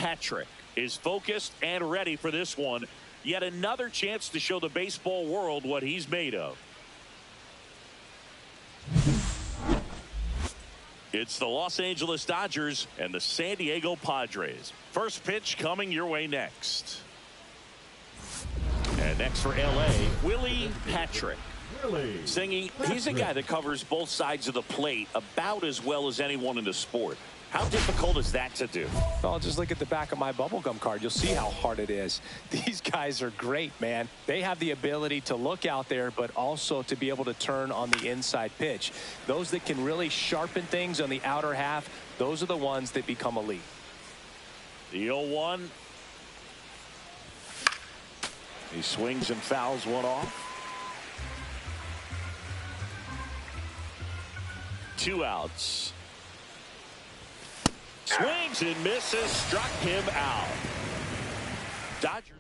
Patrick is focused and ready for this one. Yet another chance to show the baseball world what he's made of. It's the Los Angeles Dodgers and the San Diego Padres. First pitch coming your way next. And next for L.A., Willie Patrick. Singing, he's a guy that covers both sides of the plate about as well as anyone in the sport. How difficult is that to do? Well, just look at the back of my bubblegum card. You'll see how hard it is. These guys are great, man. They have the ability to look out there, but also to be able to turn on the inside pitch. Those that can really sharpen things on the outer half, those are the ones that become elite. The 0-1. He swings and fouls one off. 2 outs. Swings and misses, struck him out. Dodgers.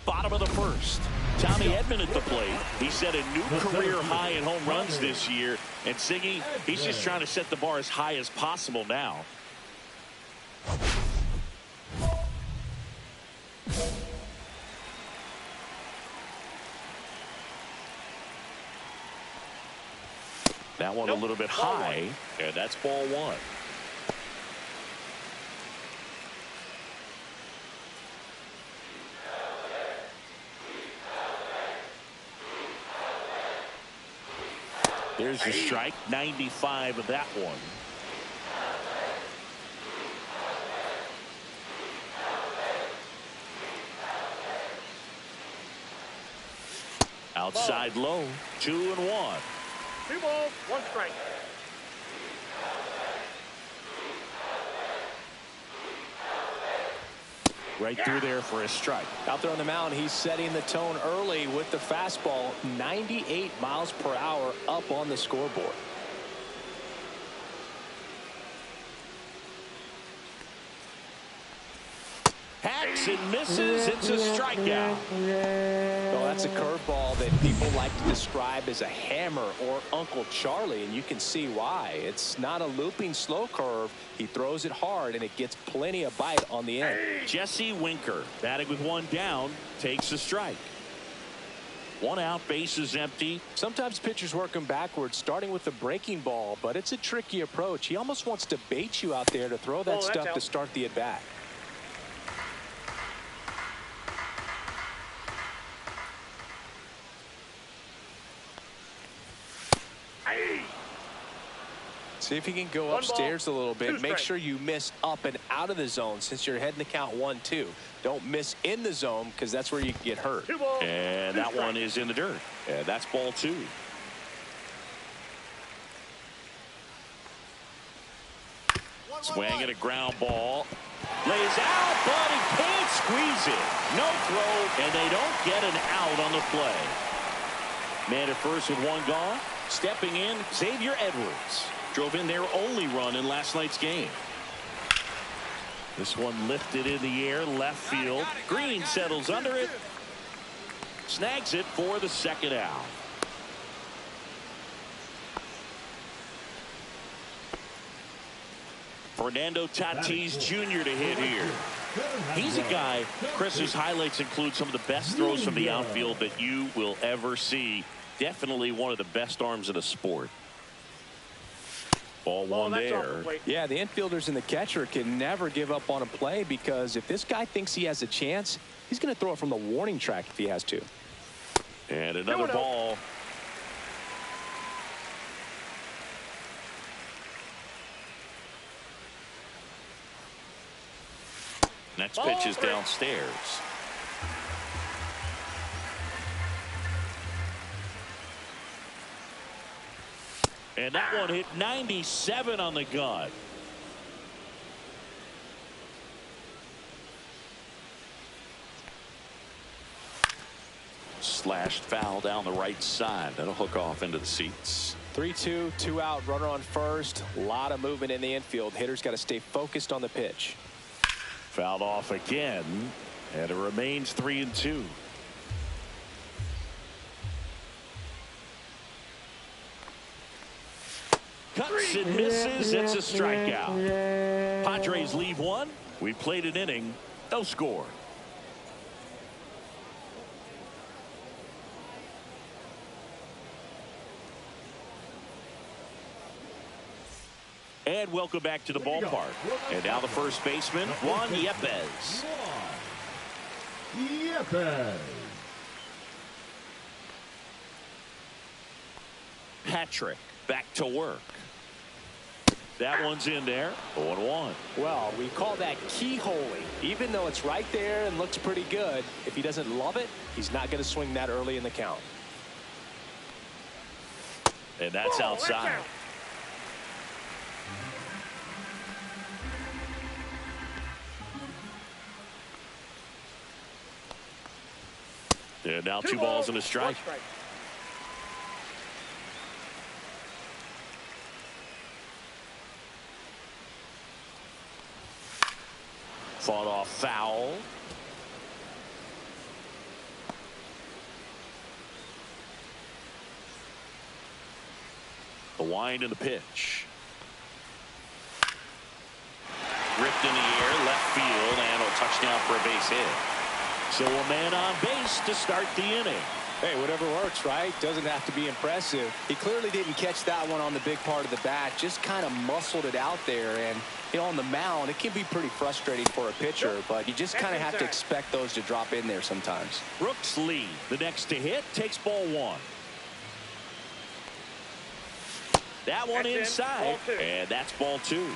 Bottom of the first. Tommy Edman at the plate. He set a new career high in home runs this year. And Siggy, he's just trying to set the bar as high as possible now. That one a little bit high, and that's ball 1. There's your strike, 95 of that one. Outside low, 2-1. 2 balls, 1 strike. Right through there for a strike. Out there on the mound, he's setting the tone early with the fastball. 98 miles per hour up on the scoreboard. Hacks and misses. It's a strikeout. Well, that's a curveball that people like to describe as a hammer or Uncle Charlie, and you can see why. It's not a looping slow curve. He throws it hard, and it gets plenty of bite on the end. Jesse Winker, batting with 1 down, takes a strike. 1 out, base is empty. Sometimes pitchers work him backwards, starting with the breaking ball, but it's a tricky approach. He almost wants to bait you out there to throw that stuff to start the at-bat. See if he can go upstairs a little bit. Make sure you miss up and out of the zone since you're heading to count 1-2. Don't miss in the zone because that's where you can get hurt. And that one is in the dirt. And that's ball 2. Swing at a ground ball. Lays out, but he can't squeeze it. No throw, and they don't get an out on the play. Man at first with 1 gone. Stepping in, Xavier Edwards. Drove in their only run in last night's game. This one lifted in the air, left field. Green settles under it. Snags it for the 2nd out. Fernando Tatis Jr. to hit here. He's a guy, Chris's highlights include some of the best throws from the outfield that you will ever see. Definitely one of the best arms in the sport. Ball 1 there. Yeah, the infielders and the catcher can never give up on a play because if this guy thinks he has a chance, he's going to throw it from the warning track if he has to. And another ball. Next pitch is downstairs. And that one hit 97 on the gun. Slashed foul down the right side. That'll hook off into the seats. 3-2, 2 out, runner on first. A lot of movement in the infield. Hitters got to stay focused on the pitch. Fouled off again, and it remains 3-2. Cuts and misses. It's a strikeout. Padres leave one. We played an inning. No score. And welcome back to the ballpark. And now the first baseman, Juan Yepez. Patrick back to work. That one's in there. 0-1. Well, we call that keyholing. Even though it's right there and looks pretty good, if he doesn't love it, he's not going to swing that early in the count. And that's outside. And now two balls and a strike. Fought off foul. The wind and the pitch. Ripped in the air, left field, and a touchdown for a base hit. So a man on base to start the inning. Hey, whatever works, right? Doesn't have to be impressive. He clearly didn't catch that one on the big part of the bat. Just kind of muscled it out there. And, you know, on the mound, it can be pretty frustrating for a pitcher, but you just kind of have to expect those to drop in there sometimes. Brooks Lee, the next to hit, takes ball one. That one inside, and that's ball two.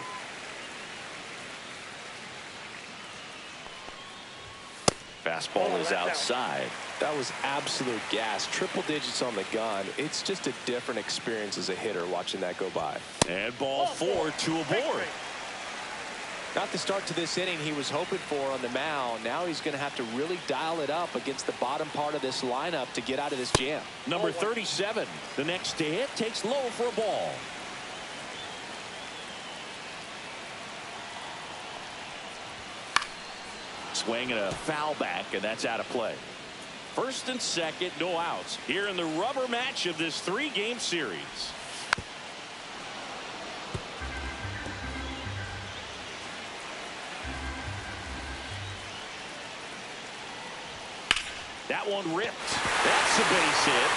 Fastball is outside. That was absolute gas. Triple digits on the gun. It's just a different experience as a hitter watching that go by. And ball four, two aboard. Not the start to this inning he was hoping for on the mound. Now he's going to have to really dial it up against the bottom part of this lineup to get out of this jam. Number 37, the next to hit, takes low for a ball. Swing and a foul back, and that's out of play. First and second, no outs. Here in the rubber match of this three-game series. That one ripped. That's a base hit.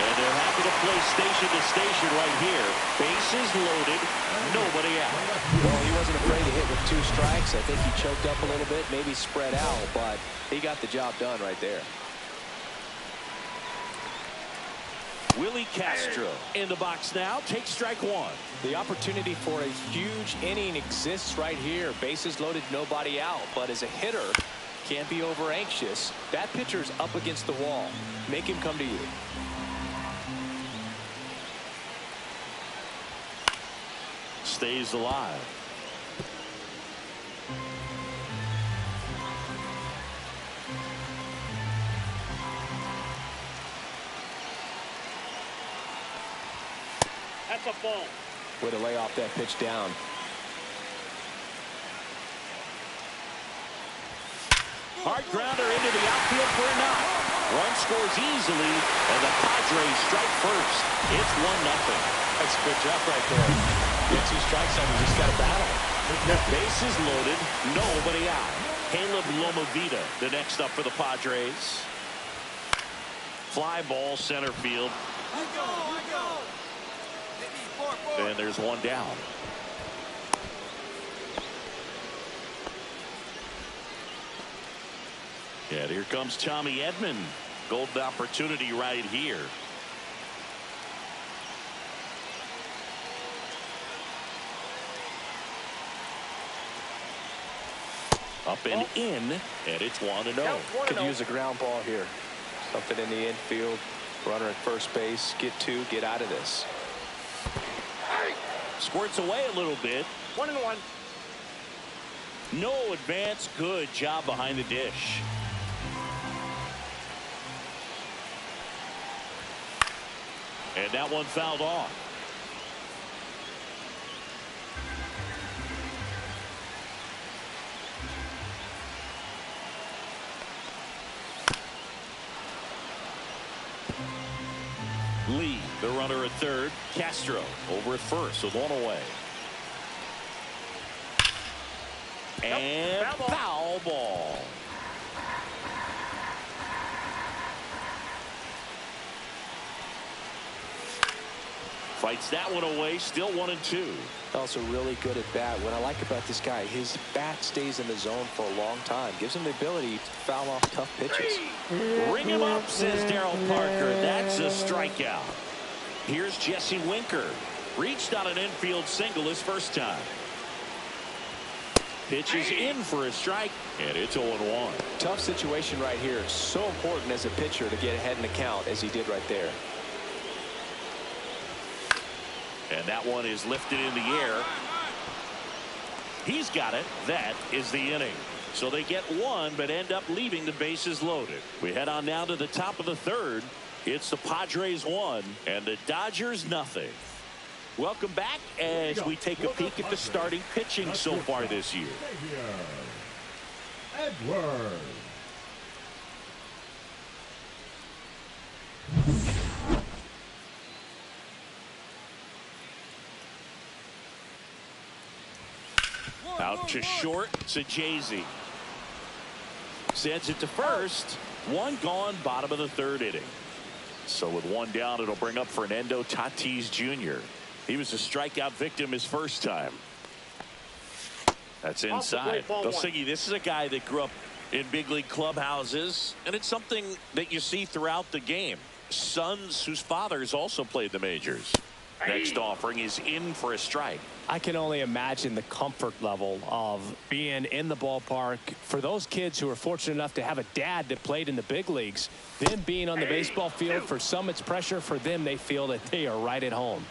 And they're happy to play station to station right here. Bases loaded, nobody out. Well, he wasn't afraid to hit with two strikes. I think he choked up a little bit, maybe spread out, but he got the job done right there. Willie Castro in the box now, takes strike one. The opportunity for a huge inning exists right here. Bases loaded, nobody out, but as a hitter, can't be over anxious. That pitcher's up against the wall. Make him come to you. Stays alive. That's a ball. Way to lay off that pitch down. Hard grounder into the outfield for a knock. Run scores easily, and the Padres strike first. It's 1-0. That's a good job right there. Get two strikes on you, just got to battle. Bases loaded, nobody out. Mlb the next up for the Padres. Fly ball center field. I go. And there's one down. And here comes Tommy Edman. Golden opportunity right here. Up and in, and it's 1-0. Could use a ground ball here. Something in the infield. Runner at first base. Get two, get out of this. Squirts away a little bit. 1-1. No advance. Good job behind the dish. And that one fouled off. Lee, the runner at third. Castro over at first with one away. And foul ball. Fights that one away. Still 1-2. Also really good at bat. What I like about this guy, his bat stays in the zone for a long time. Gives him the ability to foul off tough pitches. Ring him up, says Darryl Parker. That's a strikeout. Here's Jesse Winker. Reached on an infield single his first time. Pitches in for a strike, and it's 0-1. Tough situation right here. So important as a pitcher to get ahead in the count as he did right there. And that one is lifted in the air. He's got it. That is the inning. So they get one, but end up leaving the bases loaded. We head on now to the top of the third. It's the Padres 1 and the Dodgers nothing. Welcome back as we take a peek at the starting pitching so far this year. Edward. Out to short, Sajazi. Sends it to first. One gone, bottom of the third inning. So with one down, it'll bring up Fernando Tatis Jr. He was a strikeout victim his first time. That's inside. Dosigi, this is a guy that grew up in big league clubhouses, and it's something that you see throughout the game. Sons whose fathers also played the majors. Next offering is in for a strike. I can only imagine the comfort level of being in the ballpark for those kids who are fortunate enough to have a dad that played in the big leagues. Them being on the baseball field, for some it's pressure. For them, they feel that they are right at home.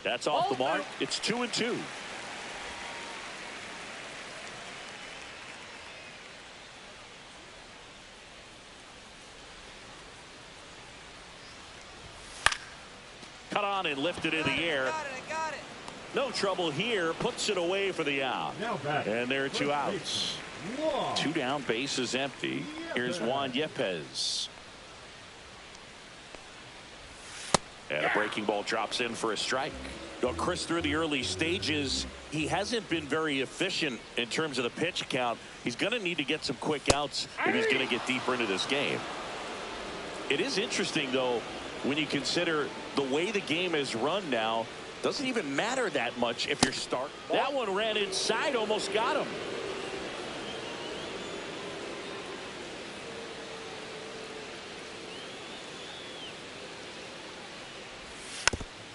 That's off the mark. It's 2-2. Cut on and lifted in the air. I got it. No trouble here. Puts it away for the out. And there are two outs. Two down, base is empty. Here's Juan Yepez. And a breaking ball drops in for a strike. Well, Chris, through the early stages, he hasn't been very efficient in terms of the pitch count. He's going to need to get some quick outs if he's going to get deeper into this game. It is interesting, though, when you consider the way the game is run now. Doesn't even matter that much if you're starting. That one ran inside, almost got him.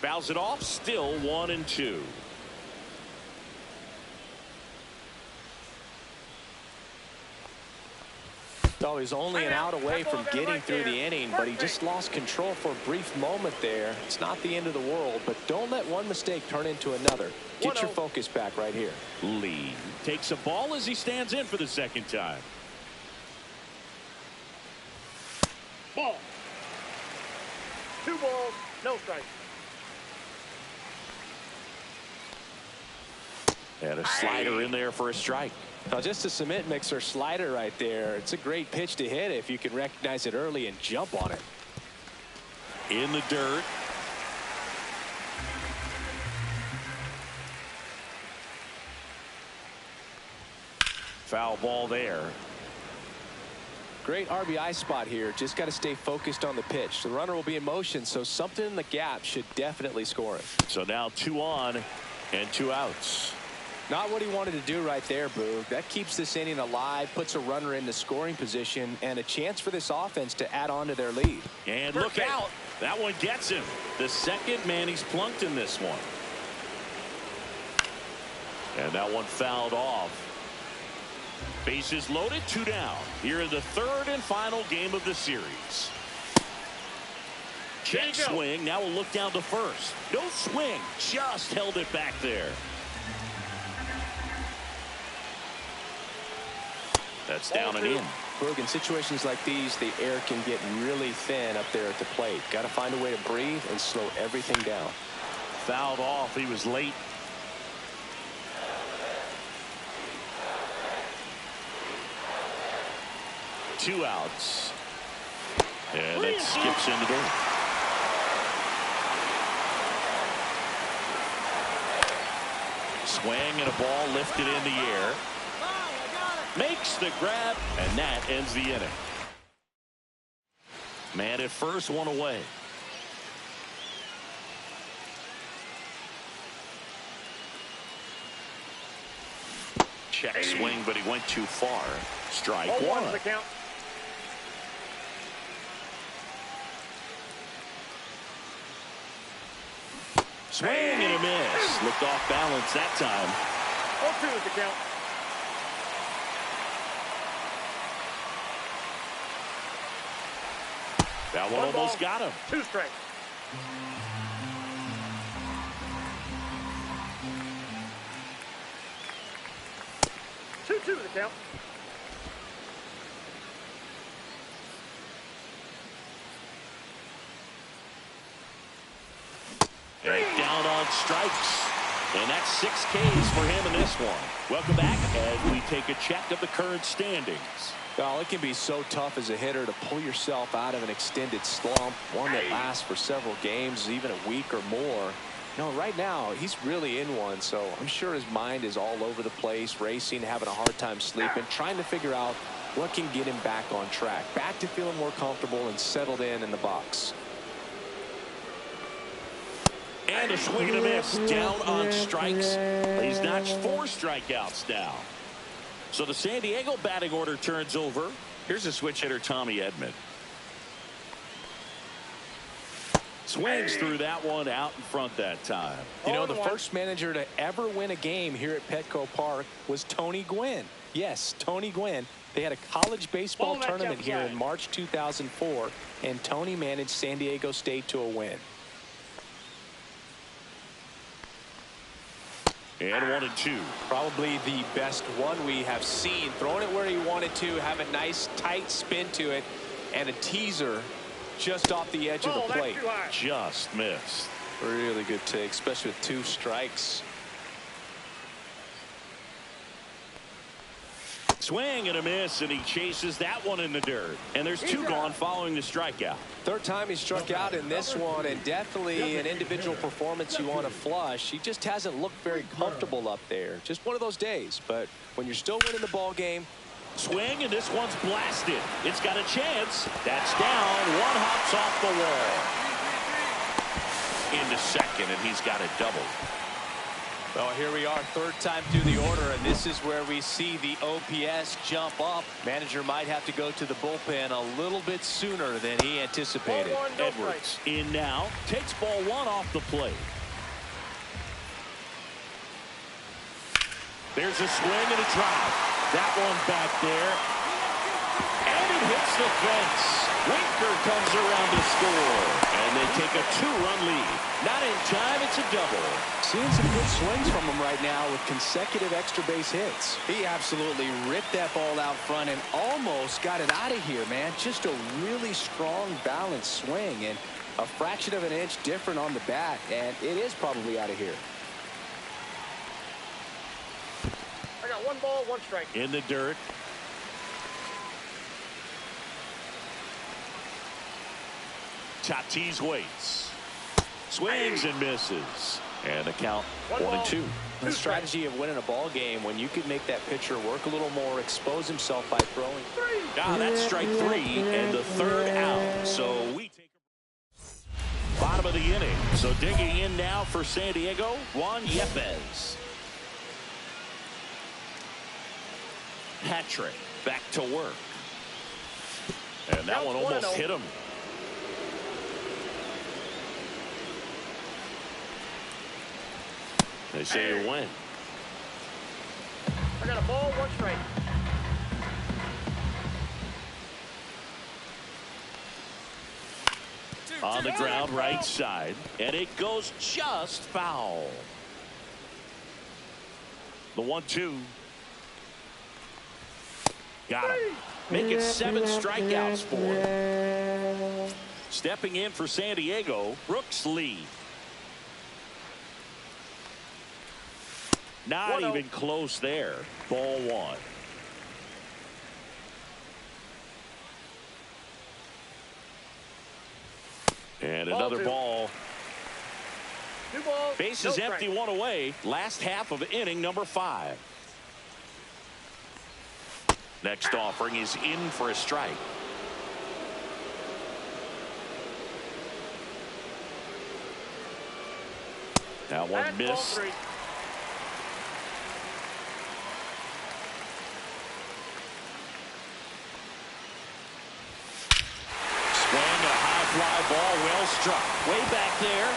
Fouls it off, still 1-2. So he's only an out away from getting through the inning, but he just lost control for a brief moment there. It's not the end of the world, but don't let one mistake turn into another. Get your focus back right here. Lee takes a ball as he stands in for the second time. Ball. 2 balls, no strikes. And a slider in there for a strike. Now, just a cement mixer slider right there. It's a great pitch to hit if you can recognize it early and jump on it. In the dirt. Foul ball there. Great RBI spot here. Just got to stay focused on the pitch. The runner will be in motion, so something in the gap should definitely score it. So now 2 on and 2 outs. Not what he wanted to do right there, Boog. That keeps this inning alive, puts a runner in the scoring position, and a chance for this offense to add on to their lead. And look out. That one gets him. The second man he's plunked in this one. And that one fouled off. Bases loaded, 2 down. Here in the third and final game of the series. Check swing. Now we'll look down to first. No swing. Just held it back there. That's down and in. Boog, in situations like these, the air can get really thin up there at the plate. Got to find a way to breathe and slow everything down. Fouled off. He was late. Two outs. And it skips in the dirt. Swing and a ball lifted in the air. Makes the grab, and that ends the inning. Man at first, one away. Check swing, but he went too far. Strike one. The count. Swing and a miss. Looked off balance that time. 0-2 is the count. That one almost got him. 2 strikes. Two to the count. And down on strikes. And that's 6 Ks for him in this one. Welcome back as we take a check of the current standings. Well, it can be so tough as a hitter to pull yourself out of an extended slump, one that lasts for several games, even a week or more. No, right now, he's really in one, so I'm sure his mind is all over the place, racing, having a hard time sleeping, trying to figure out what can get him back on track, back to feeling more comfortable and settled in the box. And a swing and a miss, down on strikes. He's notched 4 strikeouts now. So the San Diego batting order turns over. Here's a switch hitter, Tommy Edman. Swings through that one out in front that time. You know, the first manager to ever win a game here at Petco Park was Tony Gwynn. Yes, Tony Gwynn. They had a college baseball tournament here in March 2004, and Tony managed San Diego State to a win. And 1-2. Probably the best one we have seen. Throwing it where he wanted to, have a nice tight spin to it, and a teaser just off the edge of the plate. Just missed. Really good take, especially with 2 strikes. Swing and a miss, and he chases that one in the dirt. And there's 2 gone following the strikeout. Third time he struck out in this one, and definitely an individual performance you want to flush. He just hasn't looked very comfortable up there. Just one of those days. But when you're still winning the ball game. Swing, and this one's blasted. It's got a chance. That's down. One hops off the wall. Into second, and he's got it doubled. Well, here we are, 3rd time through the order, and this is where we see the OPS jump up. Manager might have to go to the bullpen a little bit sooner than he anticipated. Edwards in now, takes ball 1 off the plate. There's a swing and a drop. That one back there. And it hits the fence. Winker comes around to score. And they take a 2-run lead. Not in time, it's a double. Seeing some good swings from him right now with consecutive extra base hits. He absolutely ripped that ball out front and almost got it out of here, man. Just a really strong, balanced swing, and a fraction of an inch different on the bat, and it is probably out of here. I got 1 ball, 1 strike. In the dirt. Tatis waits. Swings and misses. And the count 1-2. The strategy of winning a ball game when you could make that pitcher work a little more, expose himself by throwing. That's strike 3 and the 3rd out. So we take bottom of the inning. So digging in now for San Diego, Juan Yepez. Patrick back to work. And that one almost hit him. They say you win. I got a ball, 1 strike. On the ground, right side. And it goes just foul. The 1-2. Got him. Make it 7 strikeouts for him. Stepping in for San Diego, Brooks Lee. Not even close there. Ball 1. And another ball. 2 balls. Bases no empty, strike. 1 away. Last half of inning number 5. Next offering is in for a strike. That one And ball missed. 3. Swing and a high fly ball, well struck. Way back there.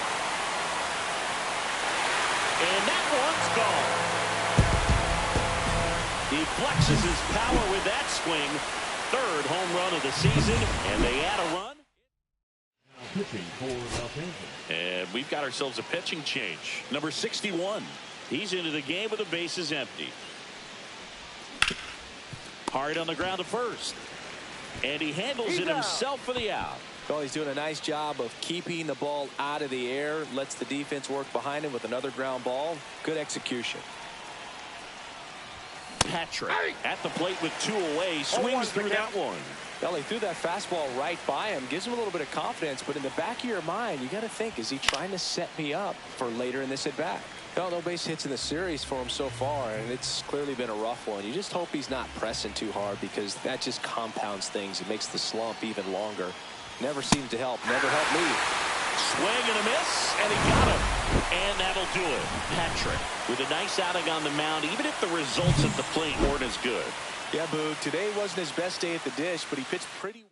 And that one's gone. He flexes his power with that swing. 3rd home run of the season, and they add a run. Pitching for Los Angeles. And we've got ourselves a pitching change. Number 61. He's into the game with the bases empty. Hard on the ground to first. And he handles it himself for the out. Well, he's doing a nice job of keeping the ball out of the air. Lets the defense work behind him with another ground ball. Good execution. Patrick at the plate with 2 away. Swings through that one. Well, he threw that fastball right by him. Gives him a little bit of confidence. But in the back of your mind, you got to think, is he trying to set me up for later in this at-bat? Well, no base hits in the series for him so far, and it's clearly been a rough one. You just hope he's not pressing too hard, because that just compounds things. It makes the slump even longer. Never seems to help. Never helped me. Swing and a miss, and he got him. And that'll do it. Patrick with a nice outing on the mound, even if the results at the plate weren't as good. Yeah, Boog, today wasn't his best day at the dish, but he pitched pretty well.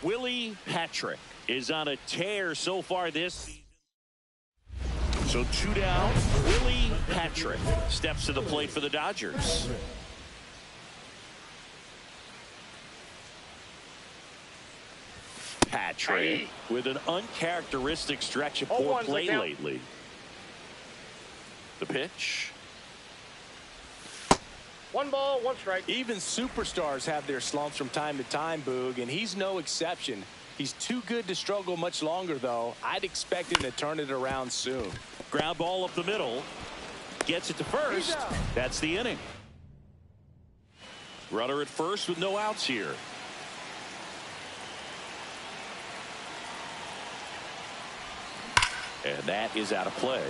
Willie Patrick is on a tear so far this season. So 2 down. Willie Patrick steps to the plate for the Dodgers. Patrick with an uncharacteristic stretch of poor play lately. The pitch. 1 ball, 1 strike. Even superstars have their slumps from time to time, Boog, and he's no exception. He's too good to struggle much longer, though. I'd expect him to turn it around soon. Ground ball up the middle. Gets it to first. That's the inning. Runner at first with no outs here. And that is out of play.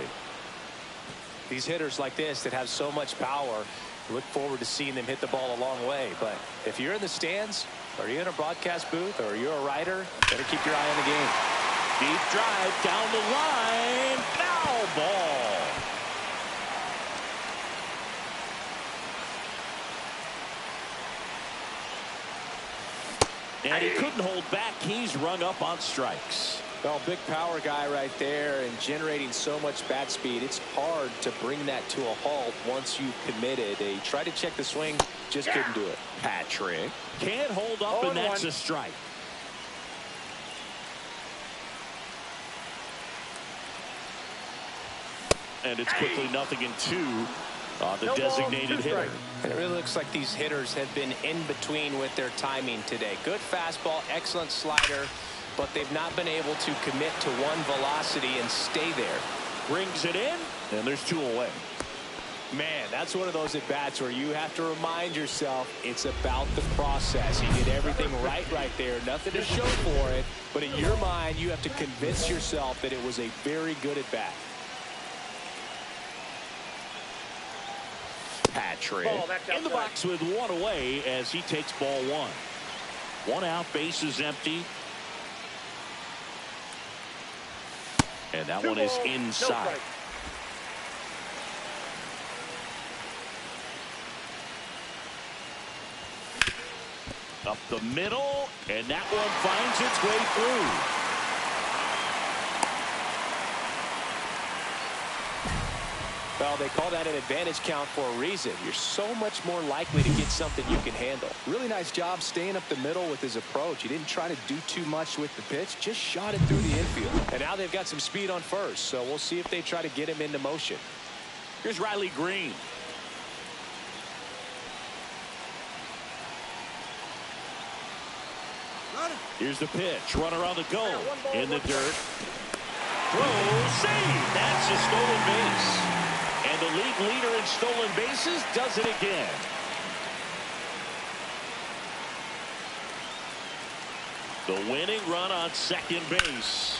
These hitters like this that have so much power, look forward to seeing them hit the ball a long way. But if you're in the stands, or you're in a broadcast booth, or you're a writer, better keep your eye on the game. Deep drive down the line. Foul ball. And he couldn't hold back. He's rung up on strikes. Well, big power guy right there, and generating so much bat speed. It's hard to bring that to a halt once you've committed. He tried to check the swing, just couldn't do it. Patrick can't hold up, and that's a strike. And it's quickly 0-2 on the designated hitter. And it really looks like these hitters have been in between with their timing today. Good fastball, excellent slider, but they've not been able to commit to one velocity and stay there. Brings it in, and there's 2 away. Man, that's one of those at-bats where you have to remind yourself it's about the process. He did everything right there. Nothing to show for it. But in your mind, you have to convince yourself that it was a very good at-bat. Patrick Ball, that's in the outside. box with one away as he takes ball one. One out, base is empty. And that one is No inside. strike. Up the middle, and that one finds its way through. Well, they call that an advantage count for a reason. You're so much more likely to get something you can handle. Really nice job staying up the middle with his approach. He didn't try to do too much with the pitch, just shot it through the infield. And now they've got some speed on first, so we'll see if they try to get him into motion. Here's Riley Green. Here's the pitch. Runner on the go. In the dirt. Throw, save. That's a stolen base. And the league leader in stolen bases does it again. The winning run on second base.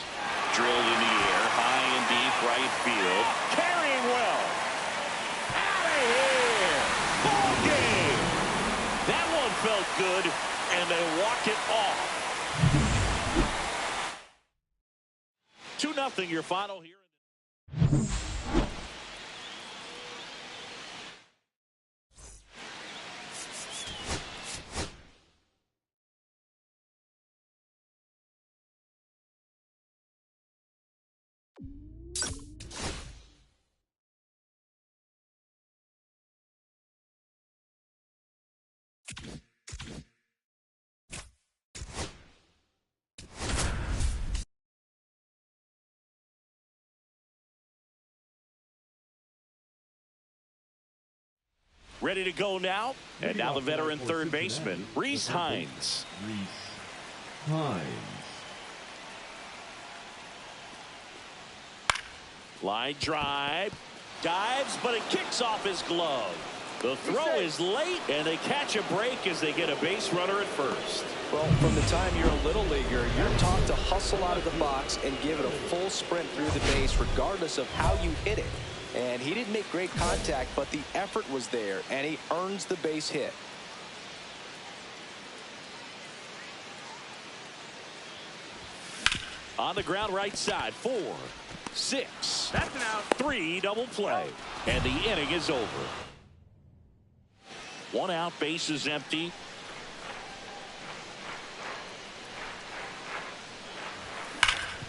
Drilled in the air, high and deep right field. Carrying well. Out of here. Ball game. That one felt good, and they walk it off. 2-0 your final here. Ready to go now. And now the veteran third baseman, Rhys Hines. Rhys Hines. Line drive. Dives, but it kicks off his glove. The throw is late, and they catch a break as they get a base runner at first. Well, from the time you're a little leaguer, you're taught to hustle out of the box and give it a full sprint through the base regardless of how you hit it. And he didn't make great contact, but the effort was there, and he earns the base hit. On the ground right side, 4, 6. That's an out. 3 double play. And the inning is over. One out, base is empty.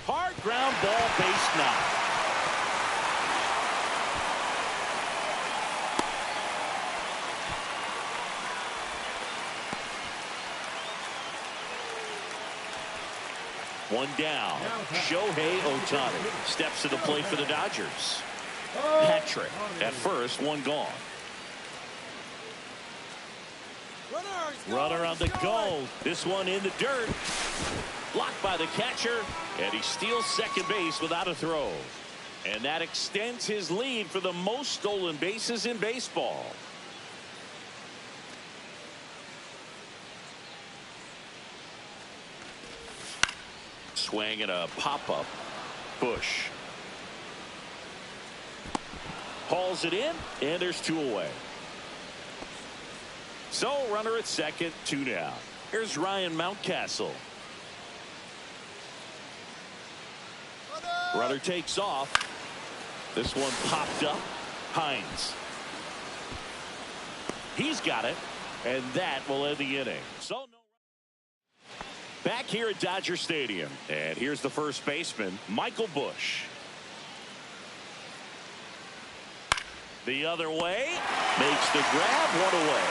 Hard ground ball, base knock. One down. Shohei Ohtani steps to the plate for the Dodgers. Patrick at first, one gone. Runner on the go. This one in the dirt. Blocked by the catcher. And he steals second base without a throw. And that extends his lead for the most stolen bases in baseball. Swing and a pop-up. Bush hauls it in, and there's 2 away. So runner at second, 2 down. Here's Ryan Mountcastle. Runner takes off. This one popped up. Hines. He's got it, and that will end the inning. So no. Back here at Dodger Stadium, and here's the first baseman, Michael Bush. The other way, makes the grab, 1 away.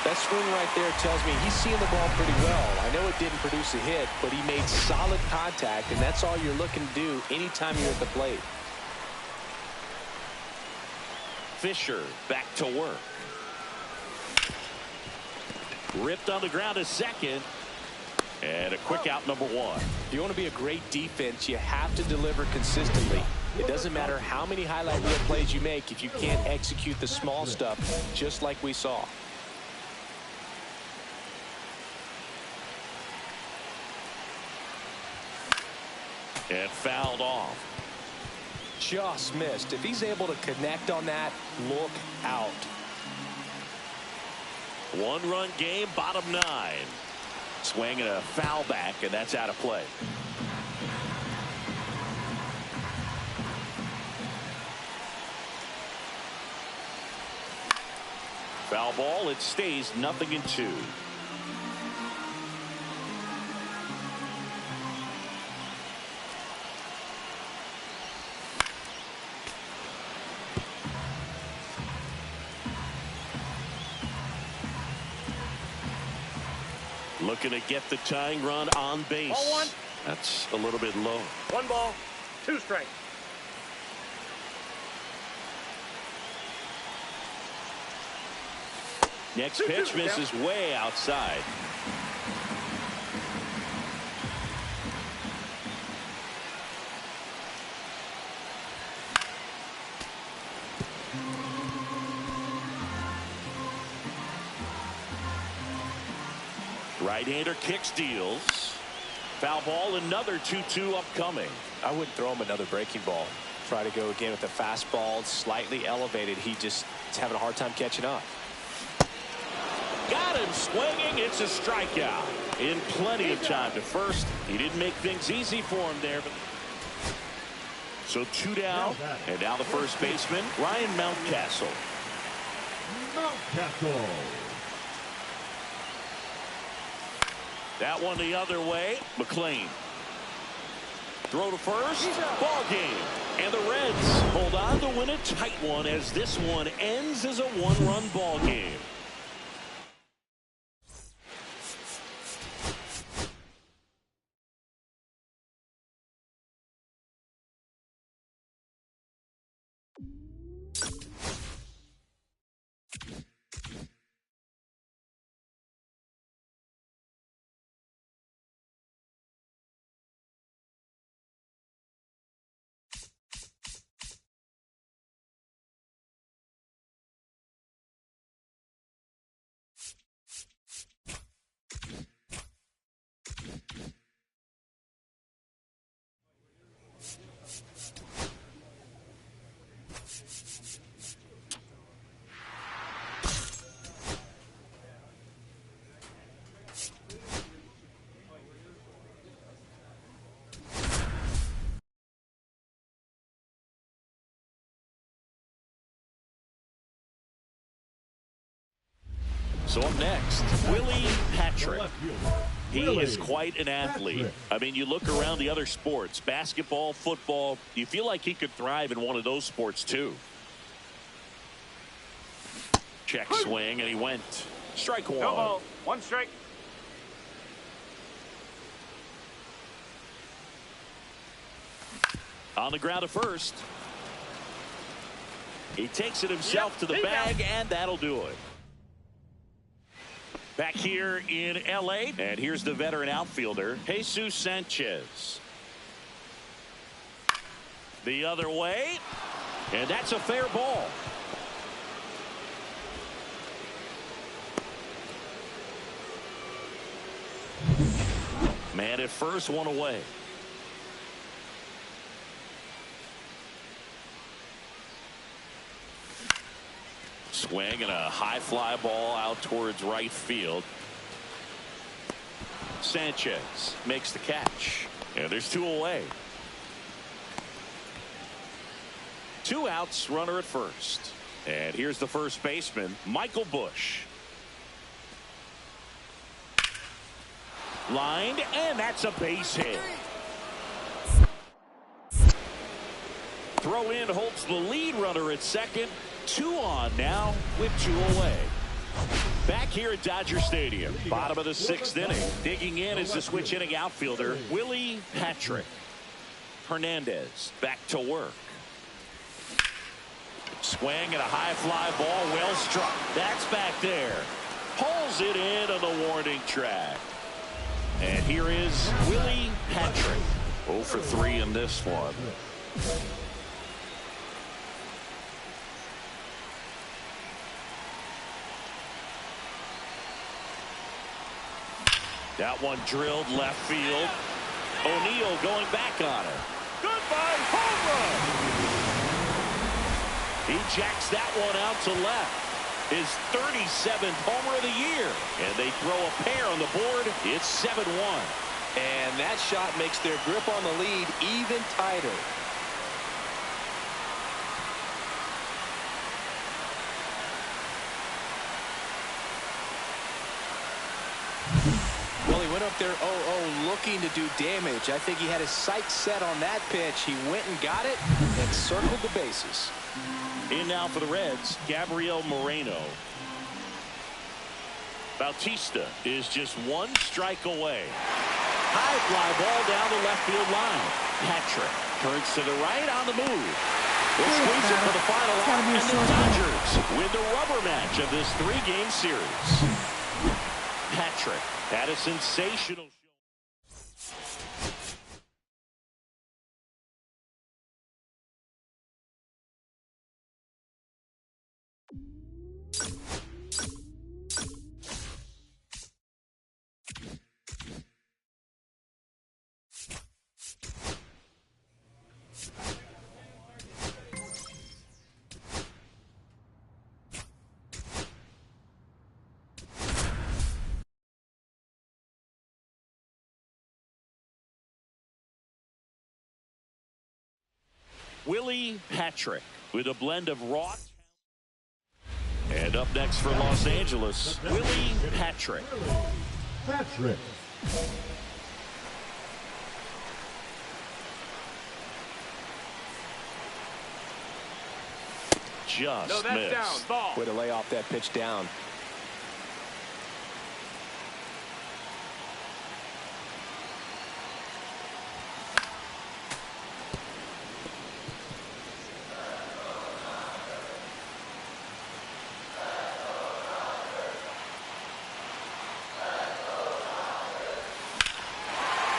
That swing right there tells me he's seeing the ball pretty well. I know it didn't produce a hit, but he made solid contact, and that's all you're looking to do anytime you're at the plate. Fisher back to work. Ripped on the ground to second. And a quick out, number 1. If you want to be a great defense, you have to deliver consistently. It doesn't matter how many highlight reel plays you make if you can't execute the small stuff, just like we saw. And fouled off. Just missed. If he's able to connect on that, look out. One-run game, bottom 9. Swing and a foul back, and that's out of play. Foul ball. It stays 0-2. Looking to get the tying run on base. Ball 1. That's a little bit low. 1 ball, 2 strikes. Next pitch misses way outside. Right-hander kicks, deals. Foul ball, another 2-2 upcoming. I wouldn't throw him another breaking ball. Try to go again with the fastball, slightly elevated. He's having a hard time catching up. Got him swinging. It's a strikeout. In plenty of time to first. He didn't make things easy for him there. So 2 down. And now the first baseman, Ryan Mountcastle. Mountcastle. That one the other way. McLean. Throw to first. Ball game. And the Reds hold on to win a tight one as this one ends as a one-run ball game. So up next, Willie Patrick. He is quite an athlete. I mean, you look around the other sports, basketball, football, you feel like he could thrive in one of those sports too. Check swing, and he went. Strike 1. No ball, 1 strike. On the ground at first. He takes it himself to the bag, and that'll do it. Back here in L.A., and here's the veteran outfielder, Jesus Sanchez. The other way, and that's a fair ball. Man at first, 1 away. Swing and a high fly ball out towards right field. Sanchez makes the catch. And there's 2 away. 2 outs, runner at first. And here's the first baseman, Michael Bush. Lined, and that's a base hit. Throw in holds the lead runner at second. 2 on now with 2 away. Back here at Dodger Stadium, bottom of the 6th inning. Digging in is the switch inning outfielder, Willie Patrick. Hernandez back to work. Swing and a high fly ball, well struck. That's back there. Pulls it in on the warning track. And here is Willie Patrick. 0 for 3 in this one. That one drilled left field. O'Neill going back on it. Goodbye, home run! He jacks that one out to left. his 37th homer of the year. And they throw a pair on the board. It's 7-1. And that shot makes their grip on the lead even tighter. Well, he went up there 0-0 looking to do damage. I think he had his sights set on that pitch. He went and got it and circled the bases. In now for the Reds, Gabriel Moreno. Bautista is just one strike away. High fly ball down the left field line. Patrick turns to the right on the move. We'll squeeze it for the final out, and the Dodgers win the rubber match of this 3-game series. Patrick had a sensational show. Willie Patrick with a blend of raw. And up next for Los Angeles, Willie Patrick. Patrick. Just that's missed. down. Ball. Way to lay off that pitch down.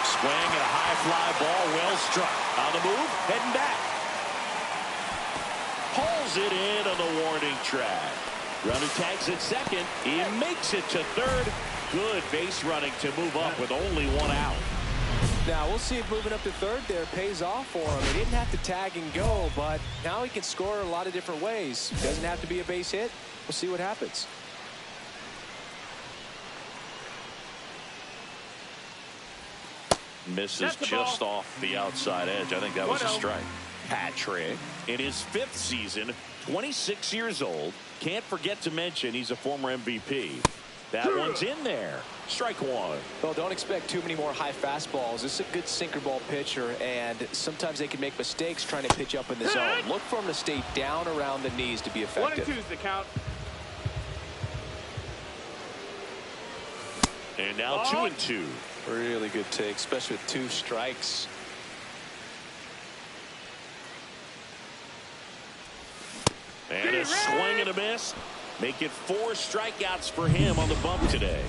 Swing and a high fly ball, well struck. On the move, heading back. Pulls it in on the warning track. Runner tags at second. He makes it to third. Good base running to move up with only one out. Now, we'll see if moving up to third there pays off for him. He didn't have to tag and go, but now he can score a lot of different ways. Doesn't have to be a base hit. We'll see what happens. Misses just off the outside edge. I think that was a strike. Patrick, in his 5th season, 26 years old. Can't forget to mention he's a former MVP. That one's in there. Strike one. Well, don't expect too many more high fastballs. This is a good sinker ball pitcher, and sometimes they can make mistakes trying to pitch up in the zone. Look for him to stay down around the knees to be effective. 1-2 is the count. And now 2-2. Really good take, especially with 2 strikes. And a swing and a miss. Make it 4 strikeouts for him on the bump today.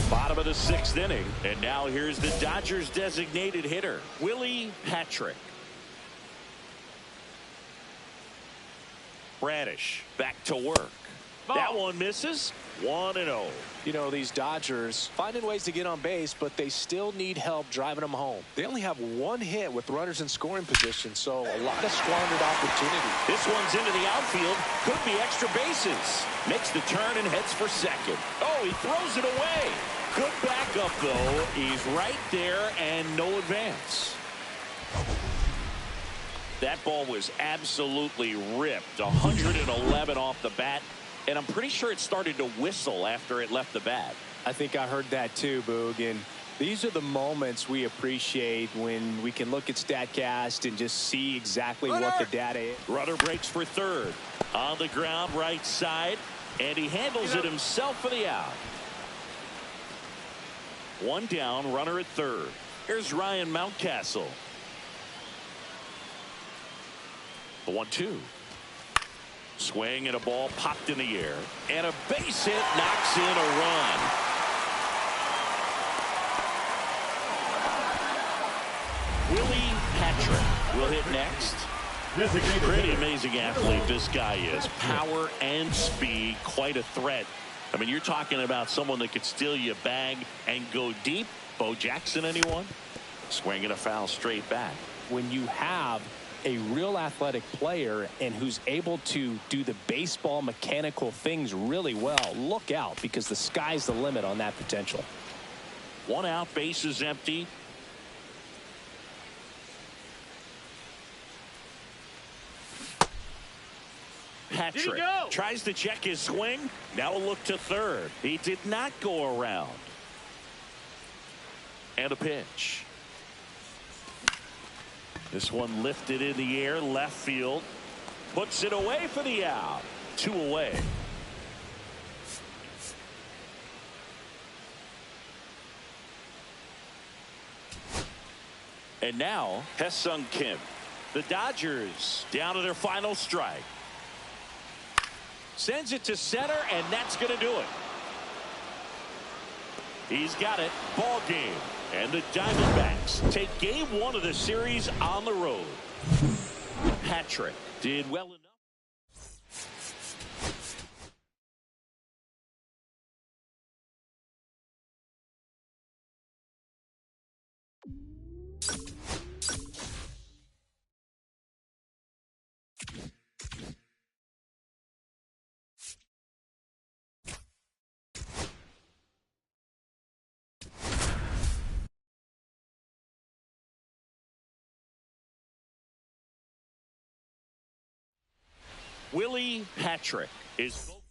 Bottom of the 6th inning. And now here's the Dodgers designated hitter, Willie Patrick. Bradish back to work. That one misses. 1-0. You know, these Dodgers finding ways to get on base, but they still need help driving them home. They only have 1 hit with runners in scoring position, so a lot of squandered opportunity. This one's into the outfield. Could be extra bases. Makes the turn and heads for second. Oh, he throws it away. Good backup, though. He's right there and no advance. That ball was absolutely ripped. 111 off the bat. And I'm pretty sure it started to whistle after it left the bat. I think I heard that too, Boog. And these are the moments we appreciate when we can look at StatCast and just see exactly what the data is. Runner breaks for third. On the ground, right side. And he handles it himself for the out. 1 down, runner at third. Here's Ryan Mountcastle. The 1-2. Swing and a ball popped in the air. And a base hit knocks in a run. Willie Patrick will hit next. Pretty amazing athlete this guy is. Power and speed, quite a threat. I mean, you're talking about someone that could steal you a bag and go deep. Bo Jackson, anyone? Swing and a foul straight back. When you have a real athletic player and who's able to do the baseball mechanical things really well, look out, because the sky's the limit on that potential. 1 out, base is empty. Patrick tries to check his swing. Now a look to third. He did not go around. And a pitch. This one lifted in the air, left field. Puts it away for the out. 2 away. And now, Hae-Sung Kim. The Dodgers down to their final strike. Sends it to center, and that's going to do it. He's got it. Ball game. And the Diamondbacks take game 1 of the series on the road. Patrick did well enough. Willie Patrick is focused.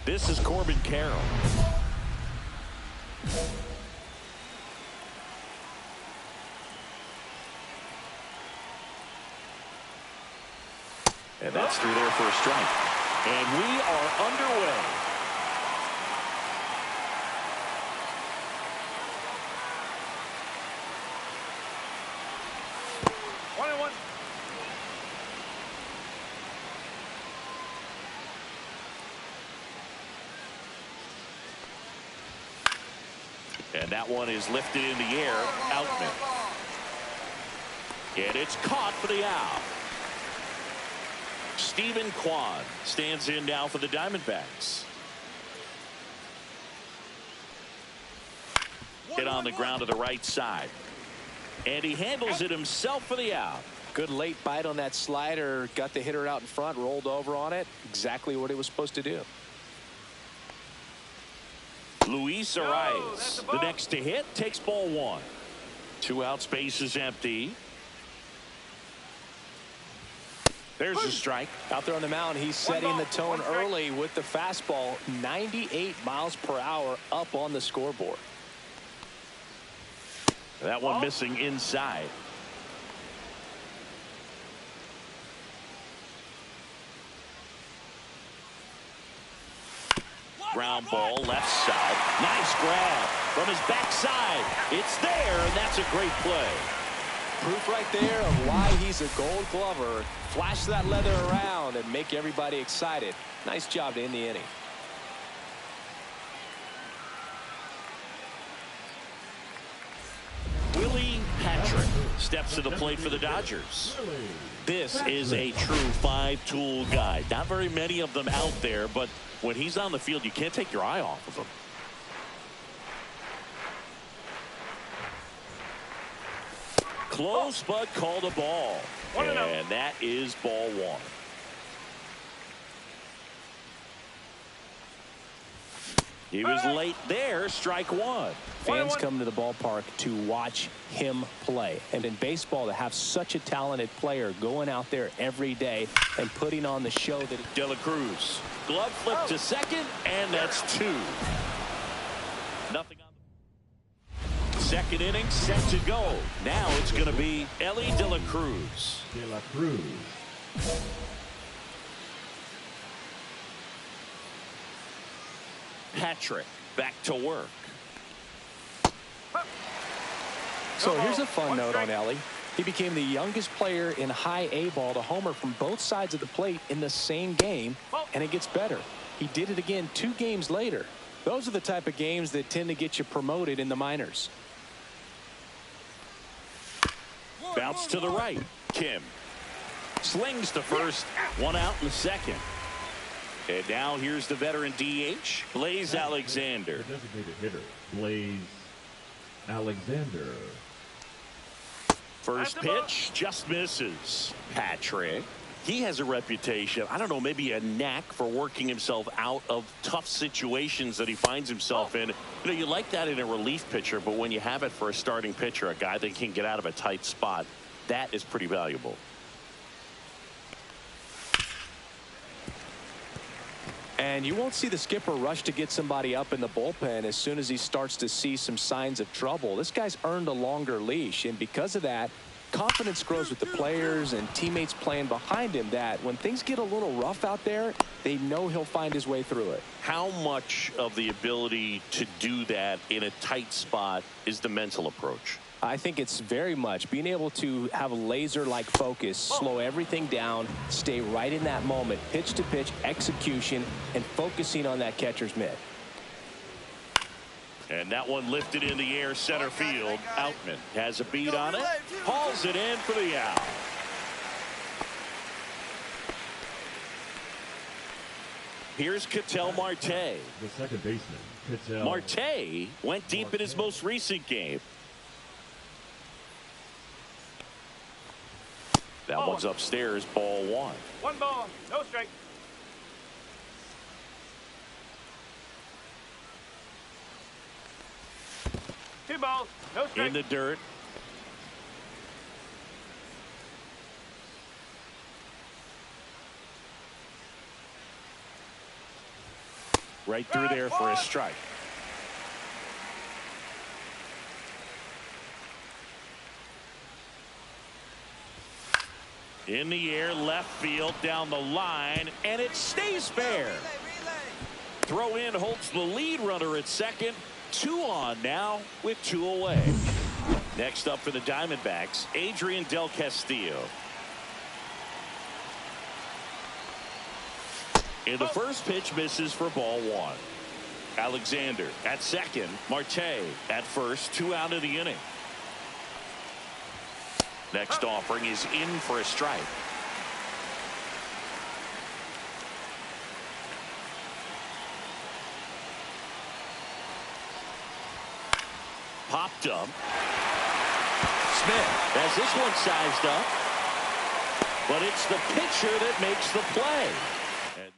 This is Corbin Carroll. And that's through there for a strike. And we are underway. And that one is lifted in the air. Outman. And it's caught for the out. Stephen Kwan stands in now for the Diamondbacks. Hit on the ground to the right side. And he handles it himself for the out. Good late bite on that slider. Got the hitter out in front, rolled over on it. Exactly what he was supposed to do. Luis Arias, the next to hit, takes ball 1. 2 outs, base is empty. There's a strike. Out there on the mound, he's setting the tone early with the fastball. 98 miles per hour up on the scoreboard. That one missing inside. Ground ball left side. Nice grab from his backside. It's there, and that's a great play. Proof right there of why he's a Gold Glover. Flash that leather around and make everybody excited. Nice job to end the inning. Willie Patrick steps to the plate for the Dodgers. This is a true 5-tool guy. Not very many of them out there, but when he's on the field, you can't take your eye off of him. Close, but called a ball. And that is ball 1. He was late there. Strike 1. Fans come to the ballpark to watch him play. And in baseball, to have such a talented player going out there every day and putting on the show that De La Cruz. Glove flip to second, and that's 2. Nothing on the second inning, set to go. Now it's going to be Elly De La Cruz. De La Cruz. Patrick back to work. So here's a fun note on Elly. He became the youngest player in high A ball to homer from both sides of the plate in the same game, and it gets better. He did it again 2 games later. Those are the type of games that tend to get you promoted in the minors. Bounce to the right. Kim slings to first. 1 out in the second. And now here's the veteran DH, Blaze Alexander. Designated hitter, Blaze Alexander. First pitch just misses. Patrick. He has a reputation, I don't know, maybe a knack for working himself out of tough situations that he finds himself in. You know, you like that in a relief pitcher, but when you have it for a starting pitcher, a guy that can get out of a tight spot, that is pretty valuable. And you won't see the skipper rush to get somebody up in the bullpen as soon as he starts to see some signs of trouble. This guy's earned a longer leash, and because of that, confidence grows with the players and teammates playing behind him, that when things get a little rough out there, they know he'll find his way through it. How much of the ability to do that in a tight spot is the mental approach? I think it's very much being able to have a laser-like focus, slow everything down, stay right in that moment, pitch-to-pitch execution, and focusing on that catcher's mitt. And that one lifted in the air center field. Outman has a beat on it. Hauls it in for the out. Here's Ketel Marte. The second baseman, Ketel. Marte went deep in his most recent game. That one's upstairs, ball one. One ball, no strike. Two balls, no strike. In the dirt. Right through there for a strike. In the air, left field, down the line, and it stays fair. Throw in holds the lead runner at second. 2 on now with 2 away. Next up for the Diamondbacks, Adrian Del Castillo. In the first pitch, misses for ball 1. Alexander at second, Marte at first, 2 out of the inning. Next offering is in for a strike. Popped up. Smith has this one sized up. But it's the pitcher that makes the play. And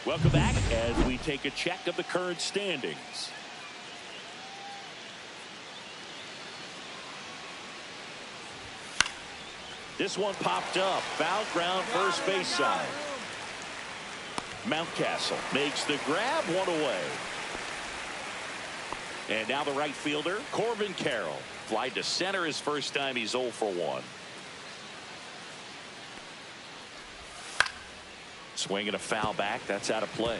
welcome back as we take a check of the current standings. This one popped up. Foul ground, first base side. Mountcastle makes the grab, 1 away. And now the right fielder, Corbin Carroll. Fly to center his first time. He's 0 for 1. Swinging a foul back. That's out of play.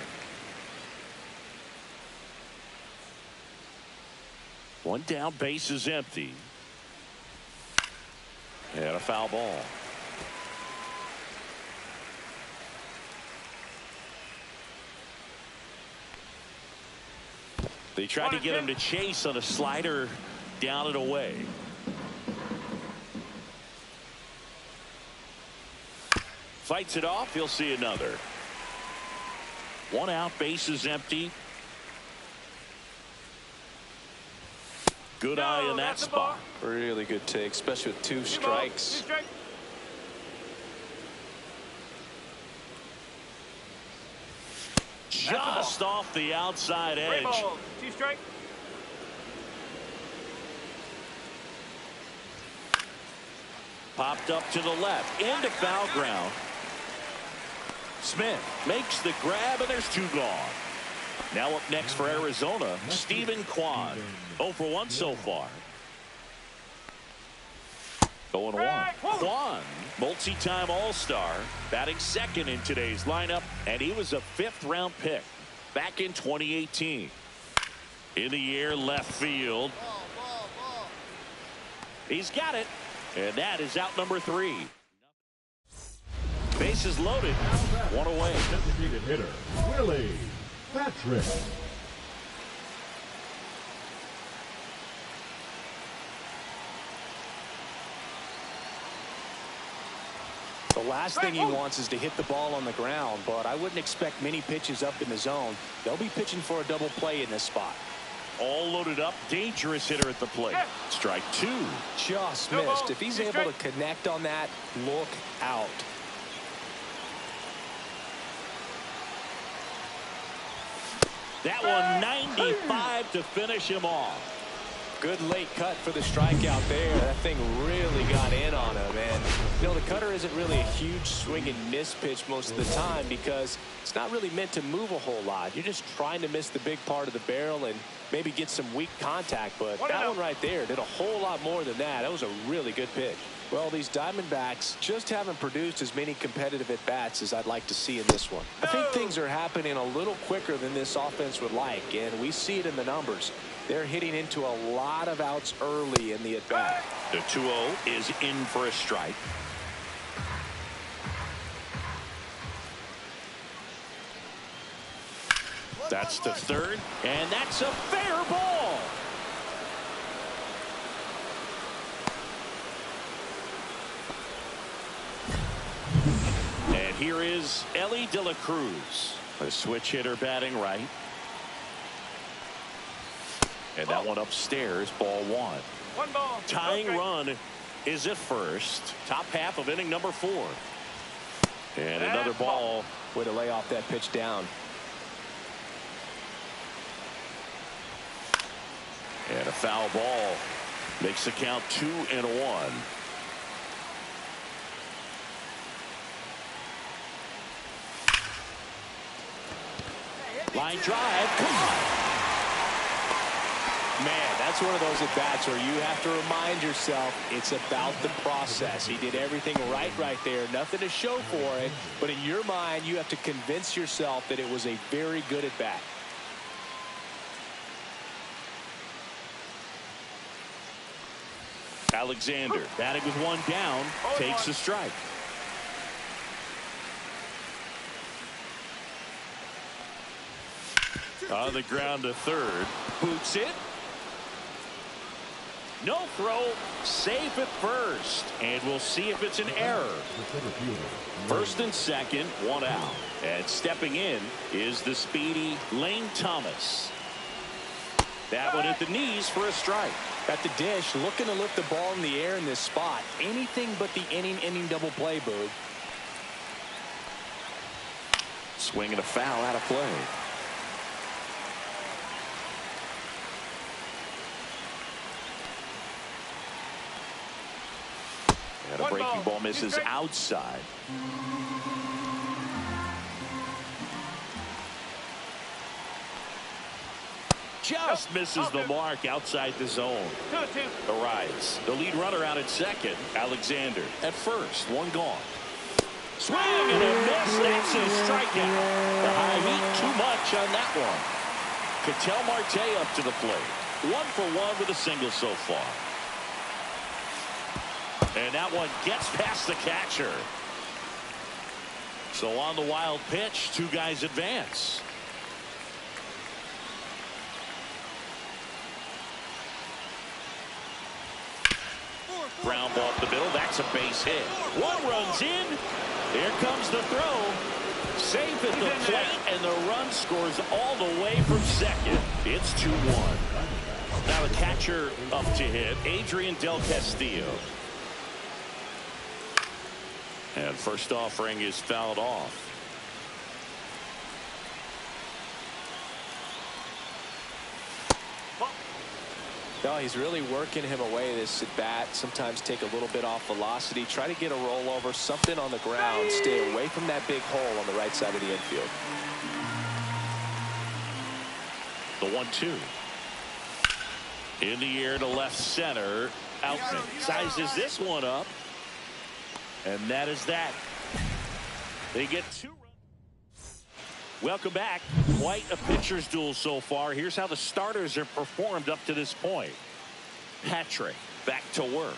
1 down, base is empty. And a foul ball. They tried to get him to chase on a slider down and away. Fights it off. He'll see another. 1 out, base is empty. Good eye in that spot. Really good take, especially with 2 strikes. Just off the outside edge. 2 strike. Popped up to the left into foul ground. Smith makes the grab, and there's 2 gone. Now up next for Arizona, Stephen Kwan. 0 for 1 so far. 0 1. Kwan, multi-time All-Star, batting second in today's lineup, and he was a 5th-round pick back in 2018. In the air, left field. He's got it, and that is out number 3. Bases loaded, 1 away. Designated hitter, Willie Patrick. The last thing he wants is to hit the ball on the ground, but I wouldn't expect many pitches up in the zone. They'll be pitching for a double play in this spot. all loaded up. Dangerous hitter at the plate. Strike two. Just No missed. ball. If he's Two able to strikes. connect on that, look out. That one 95 to finish him off. Good late cut for the strikeout there. That thing really got in on him. And, you know, the cutter isn't really a huge swing and miss pitch most of the time because it's not really meant to move a whole lot. You're just trying to miss the big part of the barrel and maybe get some weak contact. But that one right there did a whole lot more than that. That was a really good pitch. Well, these Diamondbacks just haven't produced as many competitive at-bats as I'd like to see in this one. I think things are happening a little quicker than this offense would like, and we see it in the numbers. They're hitting into a lot of outs early in the at-bat. The 2-0 is in for a strike. That's the third, and that's a fair ball. And here is Mlb De Cruz, a switch hitter batting right. And that one upstairs, ball one. One ball. Tying No strike. run is at first. Top half of inning number 4. And another ball. Way to lay off that pitch down. And a foul ball makes the count 2-1. Line drive. Come on. Man, that's one of those at-bats where you have to remind yourself it's about the process. He did everything right there. Nothing to show for it. But in your mind, you have to convince yourself that it was a very good at-bat. Alexander batting with one down, takes a strike. On the ground to third, boots it. No throw, safe at first, and we'll see if it's an error. First and second, one out. And stepping in is the speedy Lane Thomas. That one at the knees for a strike. At the dish, looking to lift the ball in the air in this spot. Anything but the inning double play, Boog. Swing and a foul out of play. And a breaking ball misses outside. Just misses the mark outside the zone. 2-2. The rise. The lead runner out at second. Alexander at first. One gone. Swing and a miss. That's a strikeout. The high heat too much on that one. Ketel Marte up to the plate. 1 for 1 with a single so far. And that one gets past the catcher. So on the wild pitch, 2 guys advance. Ground ball up the middle. That's a base hit. 1 runs in. Here comes the throw. Safe at the plate, and the run scores all the way from second. It's 2-1. Now the catcher up to hit, Adrian Del Castillo. And first offering is fouled off. No, he's really working him away this at bat. Sometimes take a little bit off velocity. Try to get a rollover, something on the ground. Stay away from that big hole on the right side of the infield. The 1-2. In the air to left center. Outman sizes this one up. And that is that. They get 2 runs. Welcome back. Quite a pitcher's duel so far. Here's how the starters have performed up to this point. Patrick back to work.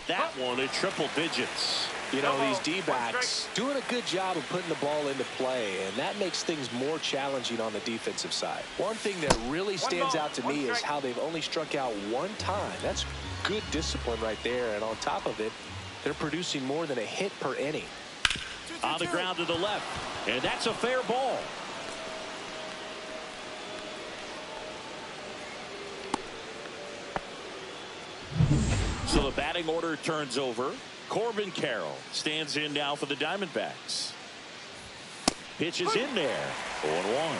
That one at triple digits. You know, these D-backs doing a good job of putting the ball into play, and that makes things more challenging on the defensive side. One thing that really stands out to me is how they've only struck out 1 time. That's good discipline right there, and on top of it, they're producing more than a hit per inning. On the ground to the left, and that's a fair ball. So the batting order turns over. Corbin Carroll stands in now for the Diamondbacks. Pitch is in there. 0-1.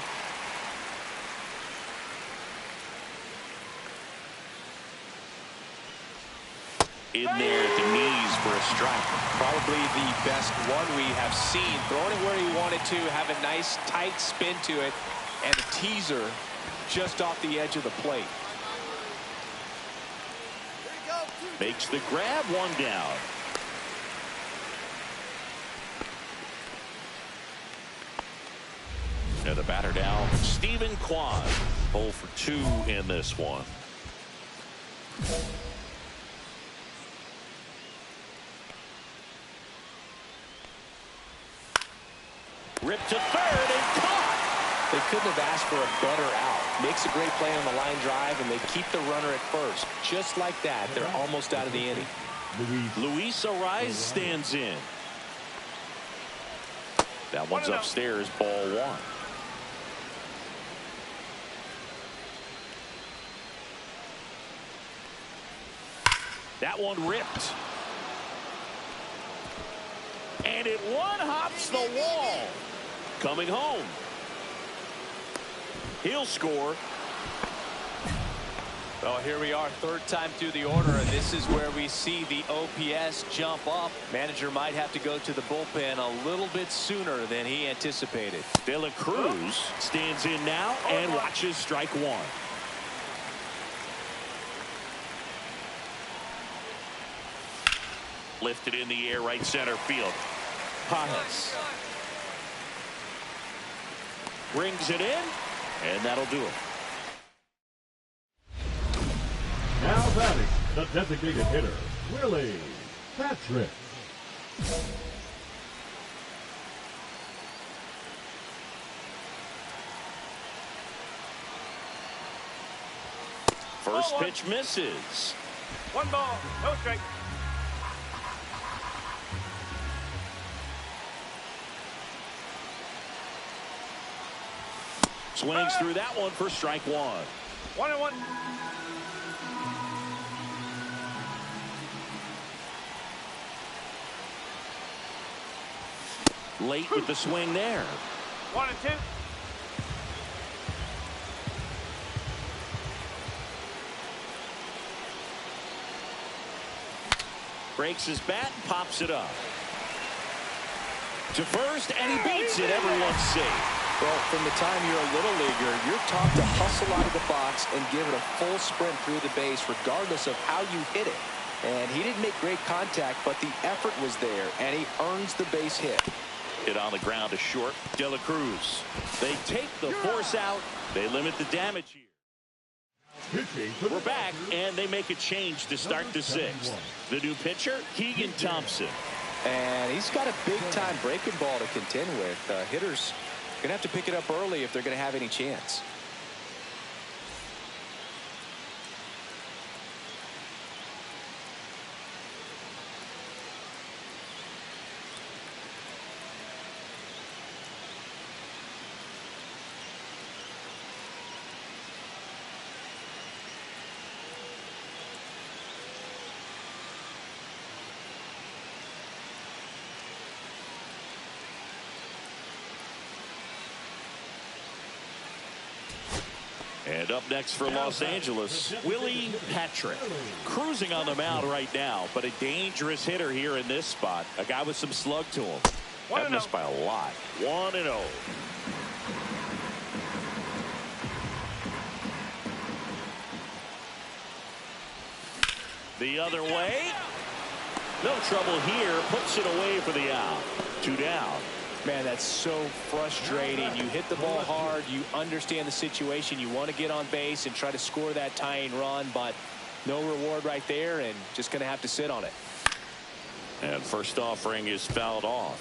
In there at the knees for a strike. Probably the best one we have seen. Throwing it where he wanted to, have a nice tight spin to it, and a teaser just off the edge of the plate. Makes the grab, one down. And the batter now, Stephen Kwan. 0 for 2 in this one. Ripped to third and caught. They couldn't have asked for a better out. Makes a great play on the line drive, and they keep the runner at first. Just like that, they're almost out of the inning. Luis Ariz stands in. That one's upstairs, ball 1. That one ripped. And it one-hops the wall. Coming home. He'll score. Well, here we are, third time through the order, and this is where we see the OPS jump up. Manager might have to go to the bullpen a little bit sooner than he anticipated. De La Cruz stands in now and watches strike 1. Lifted in the air, right center field. Pajas brings it in, and that'll do it. Now batting, the designated hitter, Willie Patrick. First pitch misses. 1 ball, no strike. Swings through that one for strike 1. 1-1. Late with the swing there. 1-2. Breaks his bat and pops it up. To first, and he beats it. Everyone's safe. Well, from the time you're a little leaguer, you're taught to hustle out of the box and give it a full sprint through the base regardless of how you hit it. And he didn't make great contact, but the effort was there, and he earns the base hit. Hit on the ground to short. De La Cruz. They take the force out. They limit the damage here. We're back, and they make a change to start the 6th. The new pitcher, Keegan Thompson. And he's got a big-time breaking ball to contend with. Hitters going to have to pick it up early if they're going to have any chance. And up next for Los Angeles, Willie Patrick. Cruising on the mound right now, but a dangerous hitter here in this spot. A guy with some slug to him. That missed by a lot. 1-0. The other way. No trouble here. Puts it away for the out. 2 down. Man, that's so frustrating. You hit the ball hard. You understand the situation. You want to get on base and try to score that tying run, but no reward right there, and just going to have to sit on it. And first offering is fouled off.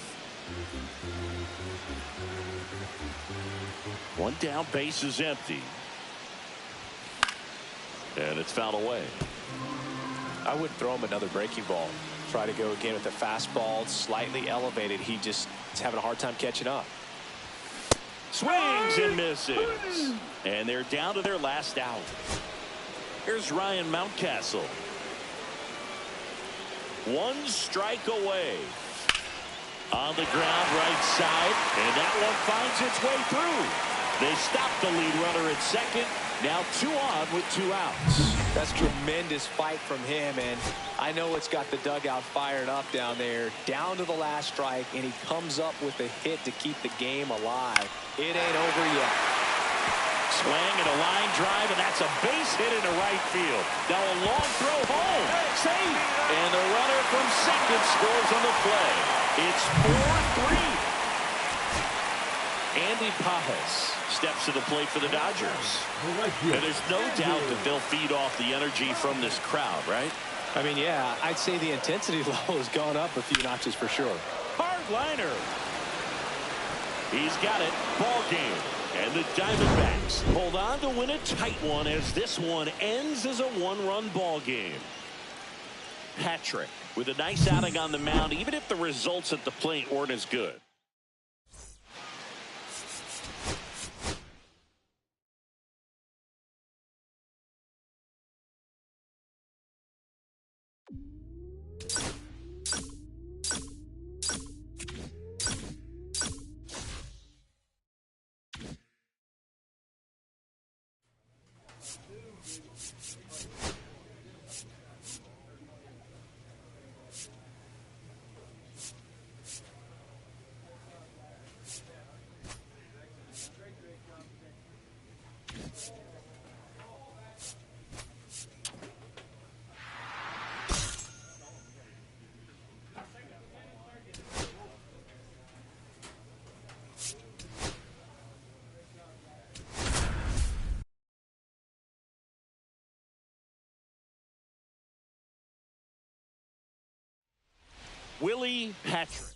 1 down, base is empty. And it's fouled away. I wouldn't throw him another breaking ball. Try to go again with the fastball, slightly elevated. He just is having a hard time catching up. Swings and misses. And they're down to their last out. Here's Ryan Mountcastle. One strike away. On the ground, right side, and that one finds its way through. They stop the lead runner at second. Now 2 on with 2 outs. That's tremendous fight from him, and I know it's got the dugout fired up down there. Down to the last strike, and he comes up with a hit to keep the game alive. It ain't over yet. Swing and a line drive, and that's a base hit into right field. Now a long throw home. Safe. And the runner from second scores on the play. It's 4-3. Andy Pajas steps to the plate for the Dodgers. And there's no doubt that they'll feed off the energy from this crowd, right? I mean, yeah, I'd say the intensity level has gone up a few notches for sure. Hard liner. He's got it. Ball game. And the Diamondbacks hold on to win a tight one as this one ends as a 1-run ball game. Patrick with a nice outing on the mound, even if the results at the plate weren't as good. Willie Patrick.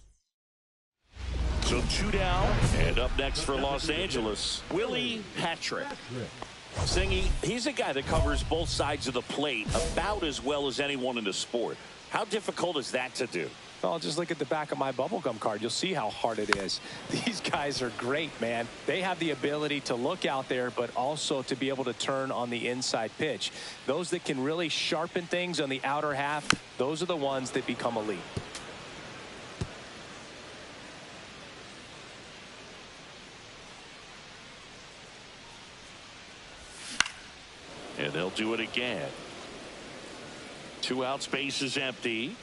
So 2 down, and up next for Los Angeles, Willie Patrick. Singy, he's a guy that covers both sides of the plate about as well as anyone in the sport. How difficult is that to do? Well, just look at the back of my bubblegum card. You'll see how hard it is. These guys are great, man. They have the ability to look out there, but also to be able to turn on the inside pitch. Those that can really sharpen things on the outer half, those are the ones that become elite. And they'll do it again. 2 outs, base is empty.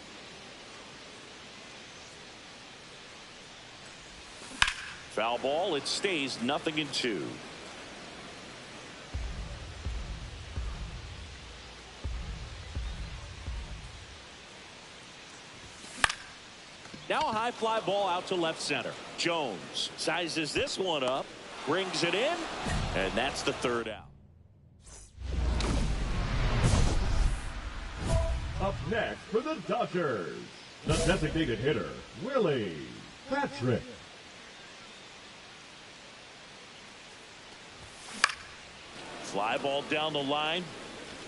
Foul ball, it stays 0-2. Now a high fly ball out to left center. Jones sizes this one up, brings it in, and that's the 3rd out. Up next for the Dodgers, the designated hitter, Willie Patrick. Fly ball down the line,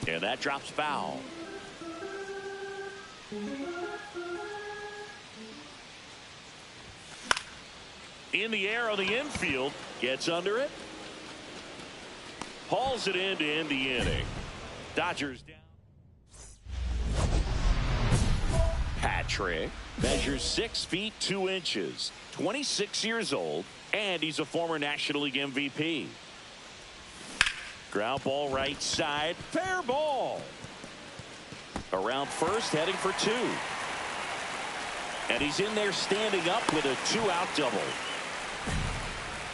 and that drops foul. In the air on the infield, gets under it, hauls it in to end the inning. Dodgers down. Patrick measures 6 feet 2 inches, 26 years old, and he's a former National League MVP. Ground ball right side, fair ball. Around first, heading for 2. And he's in there standing up with a 2-out double.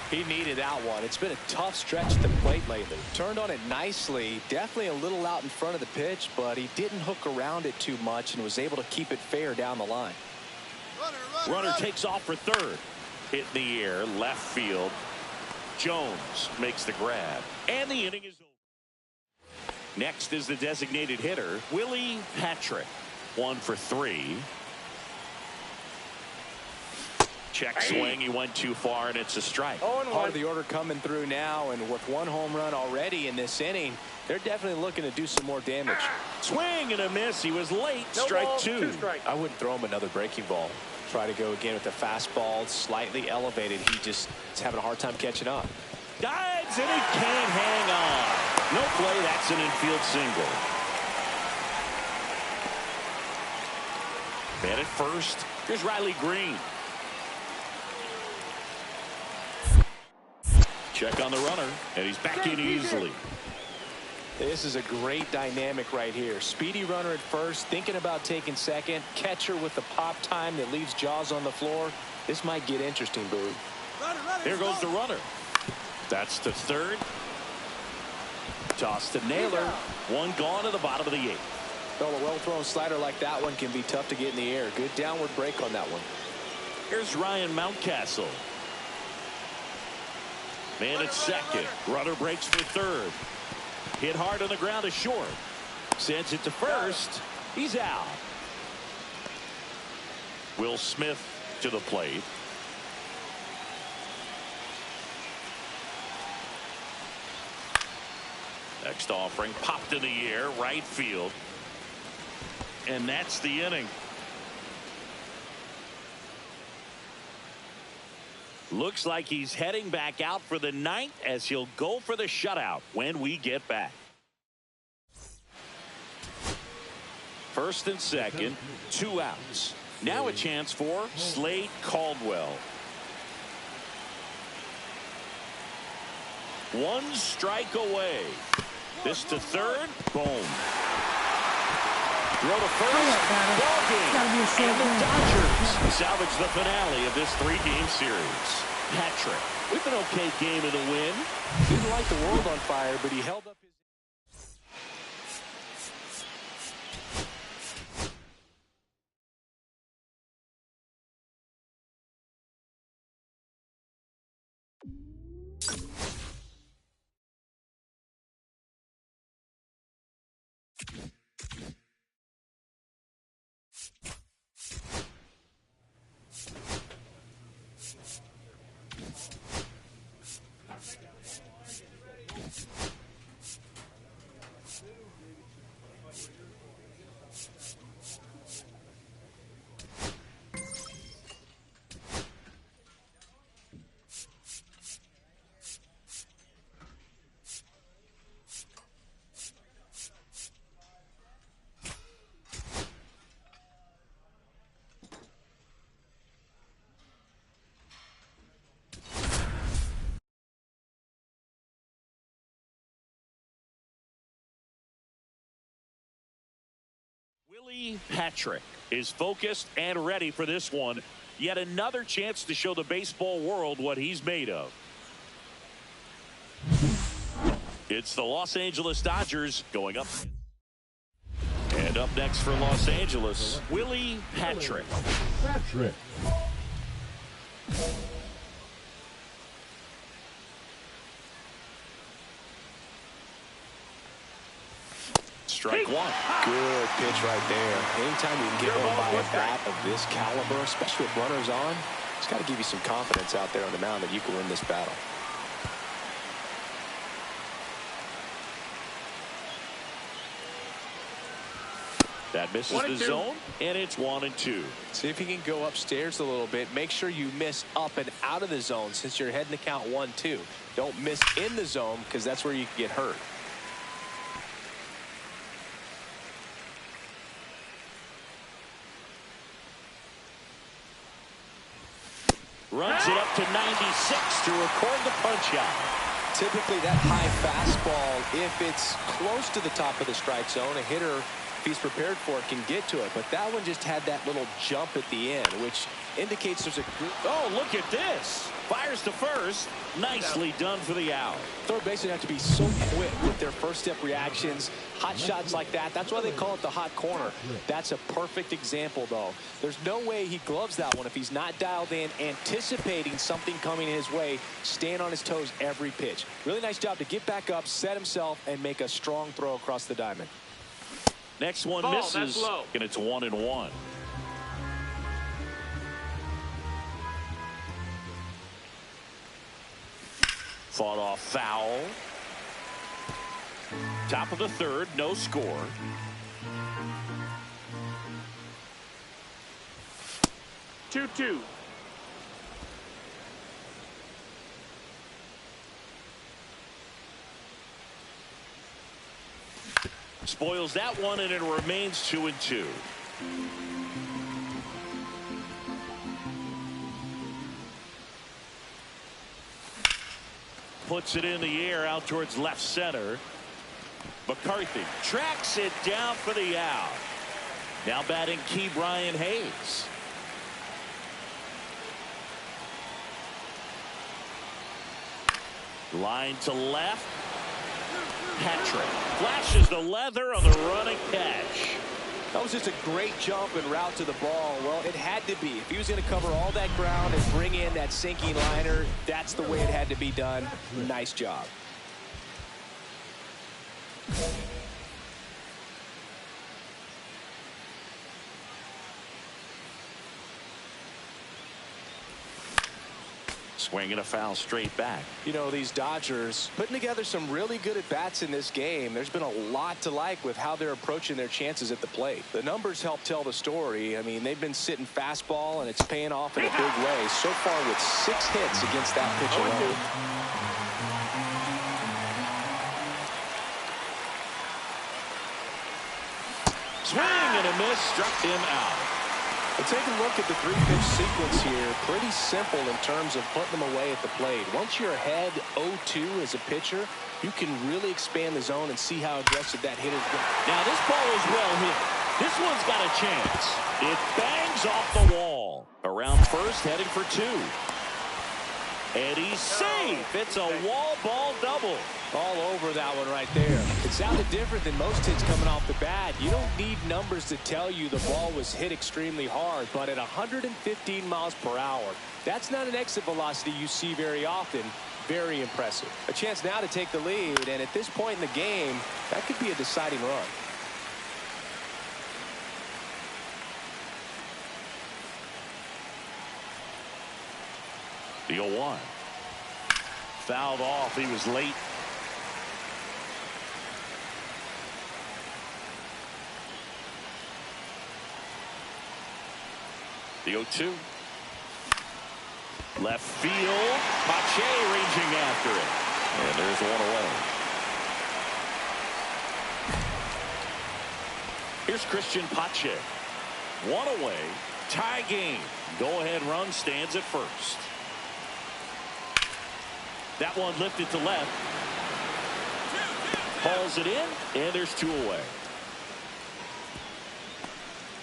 He needed that one. It's been a tough stretch at the plate lately. Turned on it nicely. Definitely a little out in front of the pitch, but he didn't hook around it too much and was able to keep it fair down the line. Runner takes off for 3rd. Hit in the air, left field. Jones makes the grab. And the inning is over. Next is the designated hitter, Willie Patrick. 1 for 3. Check swing. He went too far, and it's a strike. Part of the order coming through now, and with 1 home run already in this inning, they're definitely looking to do some more damage. Swing and a miss. He was late. No strike ball, 2. I wouldn't throw him another breaking ball. Try to go again with the fastball, slightly elevated. He just is having a hard time catching up. Dives, and he can't hang on. No play. That's an infield single. Man at first. Here's Riley Green. Check on the runner, and he's back in easily. This is a great dynamic right here. Speedy runner at first, thinking about taking second. Catcher with the pop time that leaves Jaws on the floor. This might get interesting, Boog. Here goes the runner. That's to third. Toss to Naylor. One gone to the bottom of the eighth. Well, a well-thrown slider like that one can be tough to get in the air. Good downward break on that one. Here's Ryan Mountcastle. Man at second. Runner breaks for third. Hit hard on the ground is short. Sends it to first. He's out. Will Smith to the plate. Next offering popped in the air, right field. And that's the inning. Looks like he's heading back out for the ninth as he'll go for the shutout when we get back. First and second, 2 outs. Now a chance for Slade Caldwell. 1 strike away. This to third. Boom. Throw to first. Ball game. And the Dodgers salvage the finale of this 3-game series. Patrick with an okay game in the win. Didn't light the world on fire, but he held up his... Willie Patrick is focused and ready for this one. Yet another chance to show the baseball world what he's made of. It's the Los Angeles Dodgers going up. And up next for Los Angeles, Willie Patrick. Patrick. Strike one. Good pitch right there. Anytime you can get one by a bat of this caliber, especially with runners on, it's got to give you some confidence out there on the mound that you can win this battle. That misses the zone, and it's 1-2. See if you can go upstairs a little bit. Make sure you miss up and out of the zone since you're heading to count 1-2. Don't miss in the zone because that's where you can get hurt. Runs it up to 96 to record the punch out. Typically that high fastball, if it's close to the top of the strike zone, a hitter, if he's prepared for it, can get to it. But that one just had that little jump at the end, which indicates there's a good... Oh, look at this. Fires to first. Nicely done for the out. Third basemen have to be so quick with their first step reactions. Hot shots like that. That's why they call it the hot corner. That's a perfect example, though. There's no way he gloves that one if he's not dialed in, anticipating something coming his way, staying on his toes every pitch. Really nice job to get back up, set himself, and make a strong throw across the diamond. Next one misses, and it's 1-1. Fought off foul. Top of the third, no score. Two. Spoils that one, and it remains 2-2. puts it in the air out towards left center. McCarthy tracks it down for the out. Now batting Key Brian Hayes. Line to left. Patrick flashes the leather on the running catch. That was just a great jump and route to the ball. Well, it had to be. If he was going to cover all that ground and bring in that sinking liner, that's the way it had to be done. Nice job. Swinging a foul straight back. You know, these Dodgers putting together some really good at-bats in this game. There's been a lot to like with how they're approaching their chances at the plate. The numbers help tell the story. I mean, they've been sitting fastball, and it's paying off in a big way. So far with 6 hits against that pitch alone. Swing and a miss, struck him out. Well, take a look at the 3-pitch sequence here. Pretty simple in terms of putting them away at the plate. Once you're ahead 0-2 as a pitcher, you can really expand the zone and see how aggressive that hitter's going. Now this ball is well hit. This one's got a chance. It bangs off the wall. Around first, heading for 2. And he's safe. It's a wall ball double. All over that one right there. It sounded different than most hits coming off the bat. You don't need numbers to tell you the ball was hit extremely hard, but at 115 miles per hour, that's not an exit velocity you see very often. Very impressive. A chance now to take the lead, and at this point in the game, that could be a deciding run. The 0-1. Fouled off. He was late. The 0-2. Left field. Pache ranging after it. And there's one away. Here's Christian Pache. One away. Tie game. Go-ahead run stands at first. That one lifted to left. Hauls it in, and there's 2 away.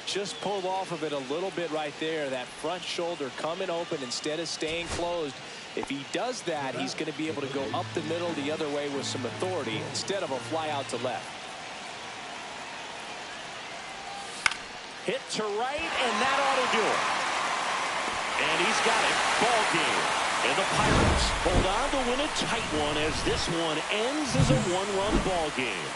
Just pulled off of it a little bit right there. That front shoulder coming open instead of staying closed. If he does that, he's going to be able to go up the middle the other way with some authority instead of a fly out to left. Hit to right, and that ought to do it. And he's got it. Ball game. And the Pirates hold on to win a tight one as this one ends as a 1-run ball game.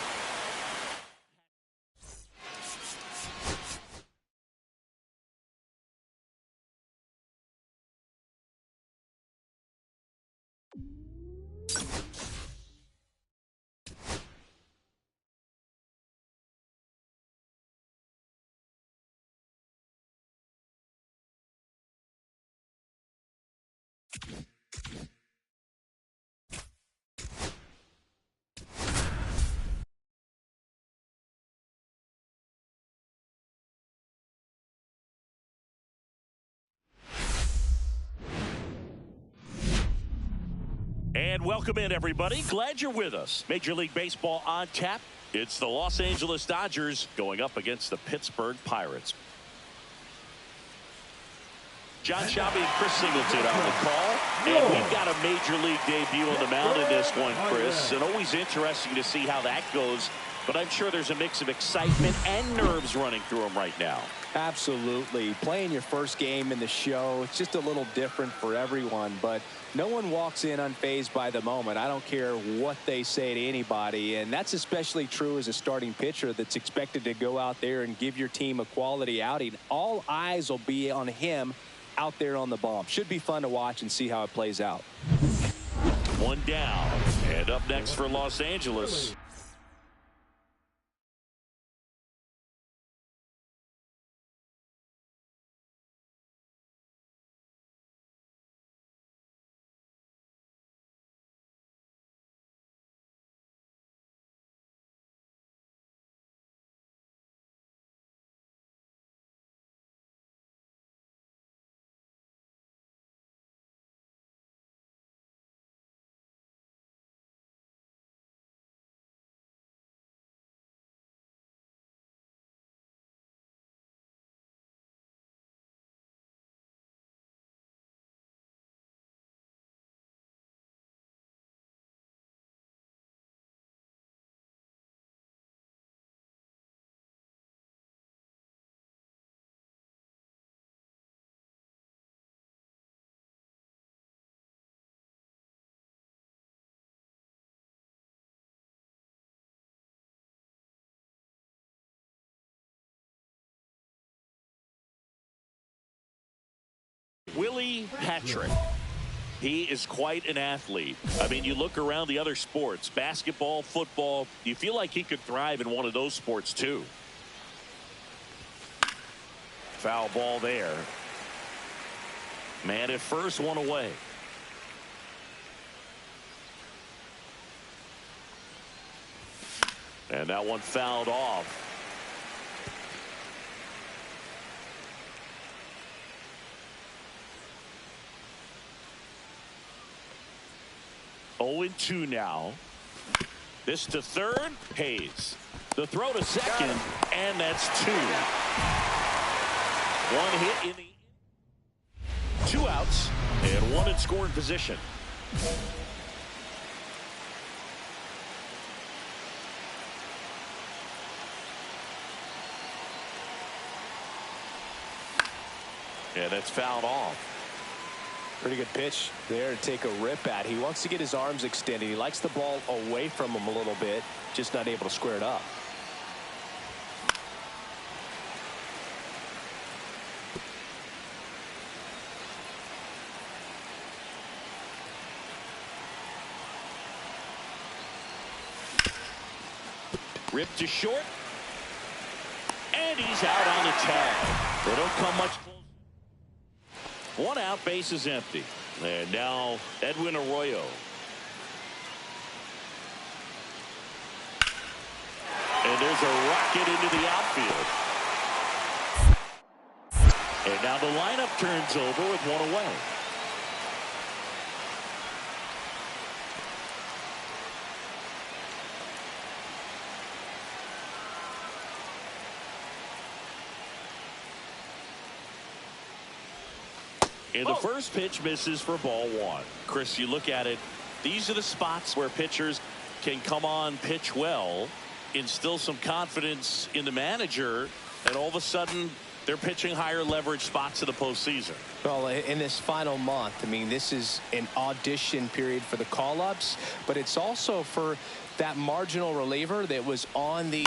And welcome in, everybody. Glad you're with us. Major League Baseball on tap. It's the Los Angeles Dodgers going up against the Pittsburgh Pirates. John Shelby and Chris Singleton on the call. And we've got a Major League debut on the mound in this one, Chris. And always interesting to see how that goes. But I'm sure there's a mix of excitement and nerves running through him right now. Absolutely. Playing your first game in the show, it's just a little different for everyone, but no one walks in unfazed by the moment. I don't care what they say to anybody, and that's especially true as a starting pitcher that's expected to go out there and give your team a quality outing. All eyes will be on him out there on the bump. Should be fun to watch and see how it plays out. One down, and up next for Los Angeles, Patrick. He is quite an athlete. I mean, you look around the other sports, basketball, football, you feel like he could thrive in one of those sports too. Foul ball there. Man at first, one away. And that one fouled off. Oh and 2 now. This to third. Hayes. The throw to second. And that's 2. One hit in the 2 outs. And 1 in scoring position. And that's fouled off. Pretty good pitch there to take a rip at. He wants to get his arms extended. He likes the ball away from him a little bit, just not able to square it up. Ripped to short. And he's out on the tag. They don't come much closer. 1 out, base is empty. And now Edwin Arroyo. And there's a rocket into the outfield. And now the lineup turns over with 1 away. And the first pitch misses for ball 1. Chris, you look at it, these are the spots where pitchers can come on, pitch well, instill some confidence in the manager, and all of a sudden they're pitching higher leverage spots in the postseason. Well, in this final month, I mean, this is an audition period for the call-ups, but it's also for that marginal reliever that was on the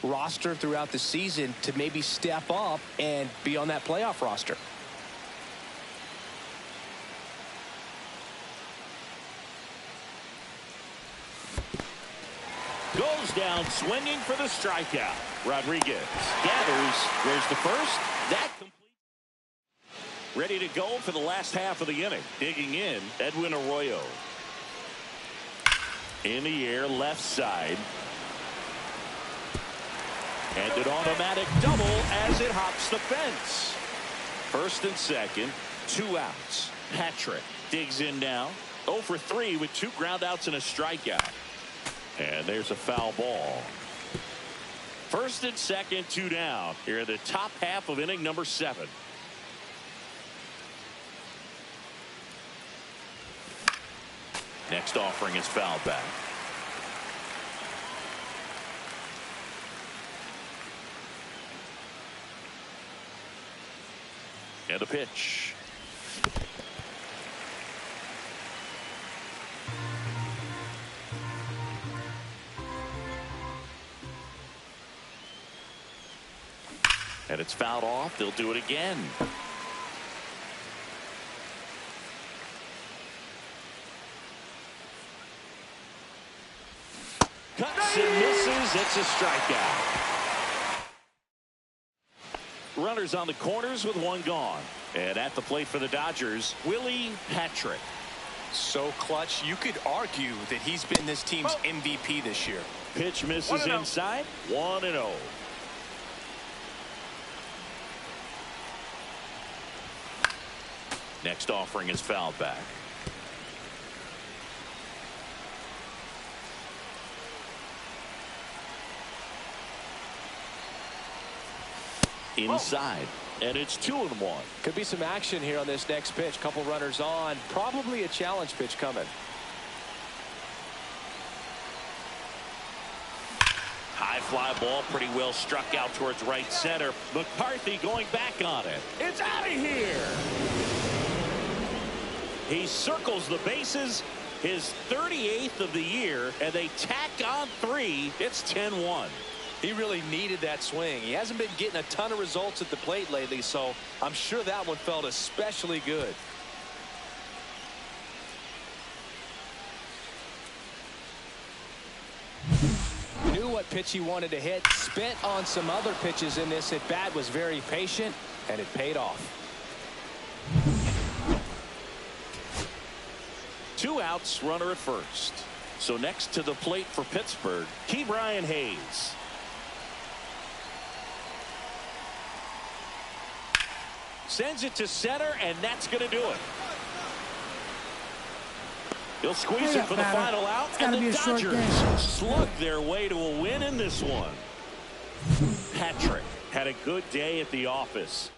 roster throughout the season to maybe step up and be on that playoff roster. Goes down swinging for the strikeout. Rodriguez gathers. Where's the first? That complete. Ready to go for the last half of the inning. Digging in, Edwin Arroyo. In the air, left side. And an automatic double as it hops the fence. First and second, 2 outs. Patrick digs in now. 0 for 3 with 2 ground outs and a strikeout. And there's a foul ball. First and second, 2 down. Here in the top half of inning number 7. Next offering is fouled back. And a pitch. And it's fouled off. They'll do it again. Cuts and misses. It's a strikeout. Runners on the corners with 1 gone. And at the plate for the Dodgers, Mlb Patrick. So clutch, you could argue that he's been this team's MVP this year. Pitch misses inside. 1-0. Next offering is fouled back. Inside. And it's 2-1. Could be some action here on this next pitch. Couple runners on. Probably a challenge pitch coming. High fly ball, pretty well struck out towards right center. McCarthy going back on it. It's out of here. He circles the bases, his 38th of the year, and they tack on 3. It's 10-1. He really needed that swing. He hasn't been getting a ton of results at the plate lately, so I'm sure that one felt especially good. what pitch he wanted to hit. Spent on some other pitches in this at bat. Was very patient, and it paid off. 2 outs, runner at first. So next to the plate for Pittsburgh, Ke'Bryan Hayes. Sends it to center, and that's going to do it. He'll squeeze it for the final out, and the Dodgers slug their way to a win in this one. Patrick had a good day at the office.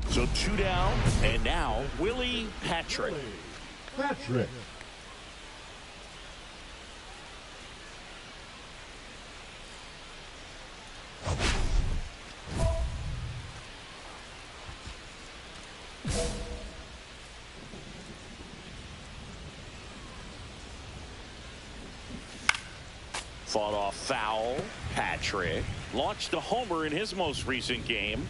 So 2 down, and now Willie Patrick. Patrick. Fought off foul. Patrick launched a homer in his most recent game.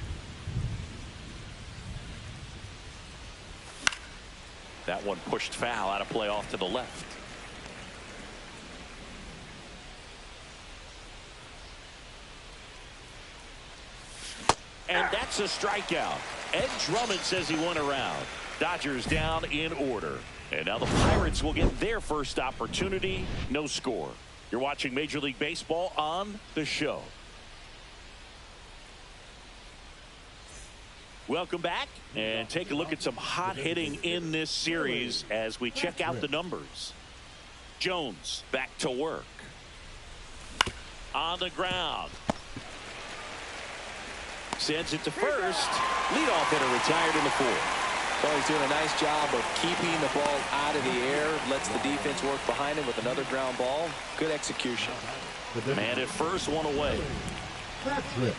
That one pushed foul, out of play off to the left. And that's a strikeout. Ed Drummond says he won a round. Dodgers down in order. And now the Pirates will get their first opportunity. No score. You're watching Major League Baseball on The Show. Welcome back, and take a look at some hot hitting in this series as we check out the numbers. Jones back to work. On the ground. Sends it to first. Leadoff hitter retired in the 4th. Well, he's doing a nice job of keeping the ball out of the air. Lets the defense work behind him with another ground ball. Good execution. Man at first, one away. Patrick.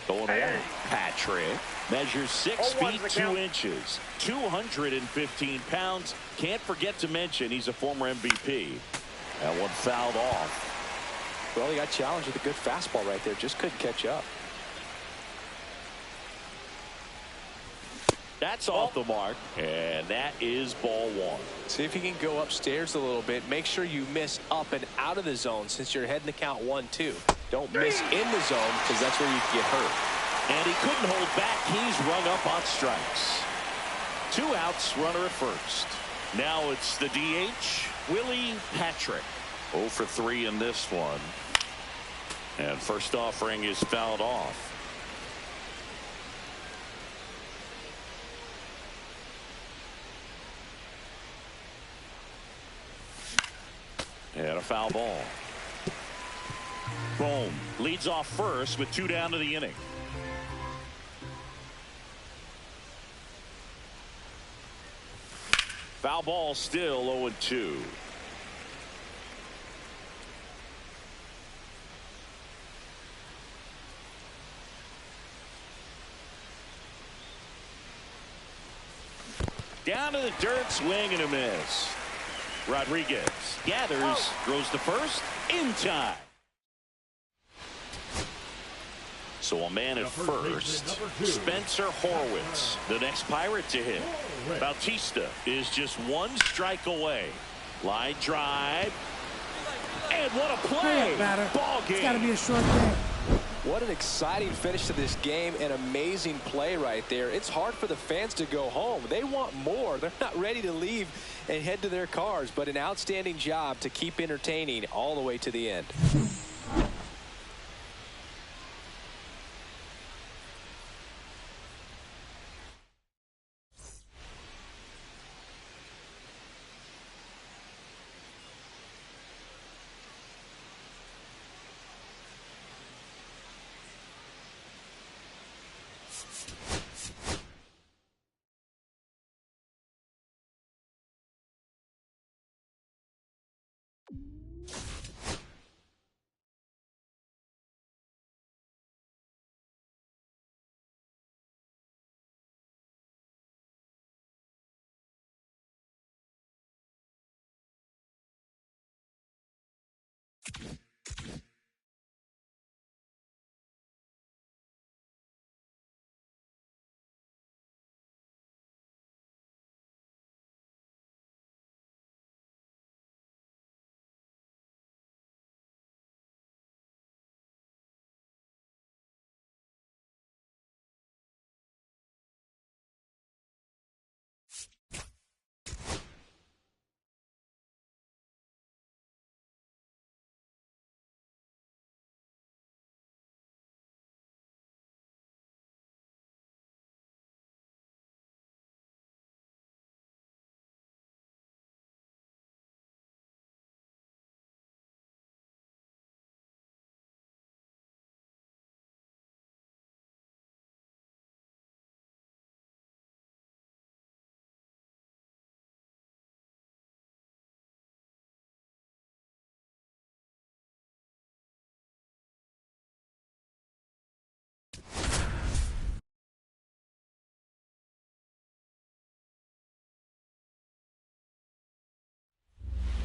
Going away. Patrick measures 6 feet 2 inches, 215 pounds. Can't forget to mention he's a former MVP. That one fouled off. Well, he got challenged with a good fastball right there. Just couldn't catch up. That's off the mark, and that is ball 1. See if you can go upstairs a little bit. Make sure you miss up and out of the zone since you're heading to count 1-2. Don't miss in the zone because that's where you can get hurt. And he couldn't hold back. He's rung up on strikes. 2 outs, runner at first. Now it's the DH, Willie Patrick. 0 for 3 in this one. And first offering is fouled off. And a foul ball. Boom. Leads off first with 2 down to the inning. Foul ball, still 0-2. Down to the dirt, swing and a miss. Rodriguez gathers, throws to first, in time. So a man at first, Spencer Horwitz, the next Pirate to hit. Bautista is just 1 strike away. Line drive. And what a play. Ball game. It's got to be a short game. What an exciting finish to this game. An amazing play right there. It's hard for the fans to go home. They want more. They're not ready to leave and head to their cars, but an outstanding job to keep entertaining all the way to the end.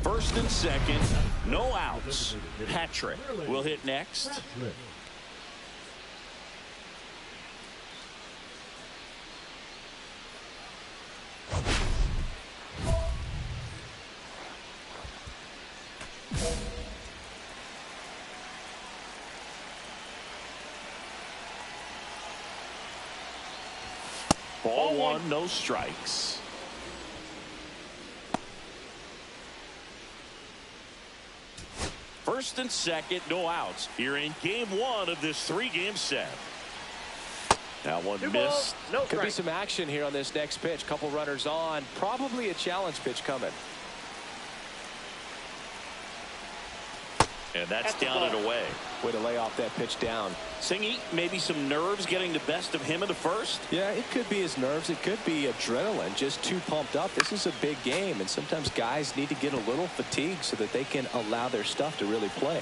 First and second, no outs. Patrick will hit next. Ball one, no strikes. First and second, no outs here in game one of this 3-game set. That one missed. Could be some action here on this next pitch. Couple runners on. Probably a challenge pitch coming. And that's down and away. Way to lay off that pitch down. Singy, maybe some nerves getting the best of him in the first. Yeah, it could be his nerves. It could be adrenaline. Just too pumped up. This is a big game, and sometimes guys need to get a little fatigued so that they can allow their stuff to really play.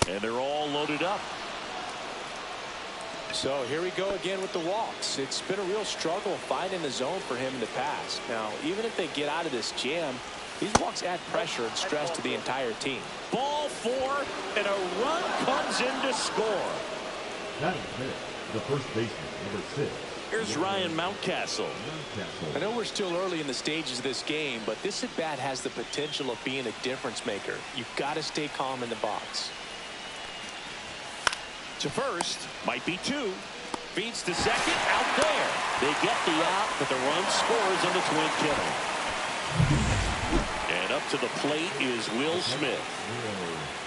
And they're all loaded up. So here we go again with the walks. It's been a real struggle finding the zone for him in the past. Now, even if they get out of this jam, these walks add pressure and stress to the entire team. Ball four, and a run comes in to score. That is it. The first baseman, number 6. Here's Ryan Mountcastle. I know we're still early in the stages of this game, but this at-bat has the potential of being a difference maker. You've got to stay calm in the box. To first, might be 2. Feeds to second, out there. They get the out, but the run scores on the twin killer. And up to the plate is Will Smith.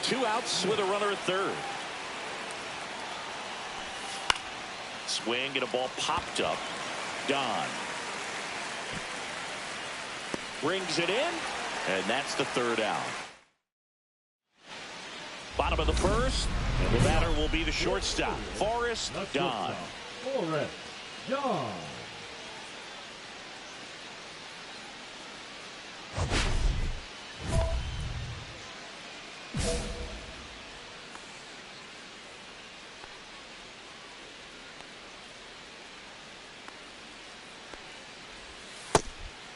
2 outs with a runner at third. Swing and a ball popped up. Don brings it in, and that's the third out. Bottom of the first, and the batter will be the shortstop, Forrest Don. Forrest Don.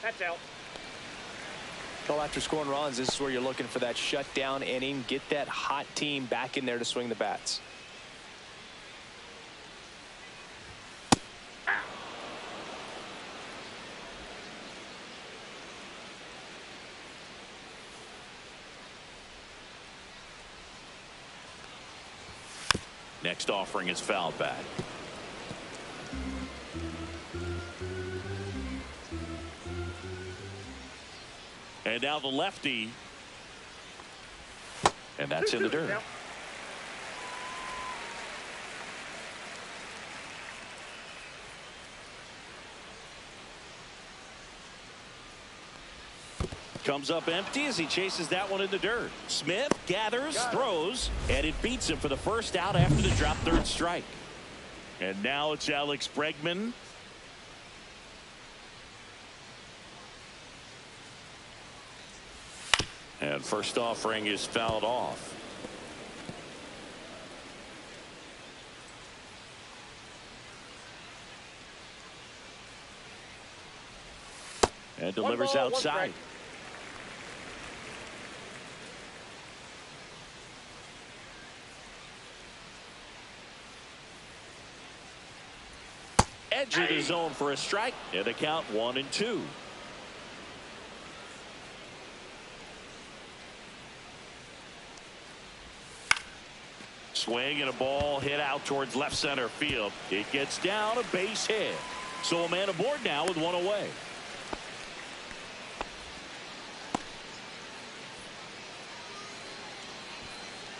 That's out. Well, after scoring runs, this is where you're looking for that shutdown inning. Get that hot team back in there to swing the bats. Next offering is fouled back. And now the lefty. And that's in the dirt. Comes up empty as he chases that one in the dirt. Smith gathers, throws, and it beats him for the first out after the drop third strike. And now it's Alex Bregman. And first offering is fouled off. And delivers outside. edge of the zone for a strike, and the count 1-2. Swing and a ball hit out towards left center field. It gets down, a base hit. So a man aboard now with one away.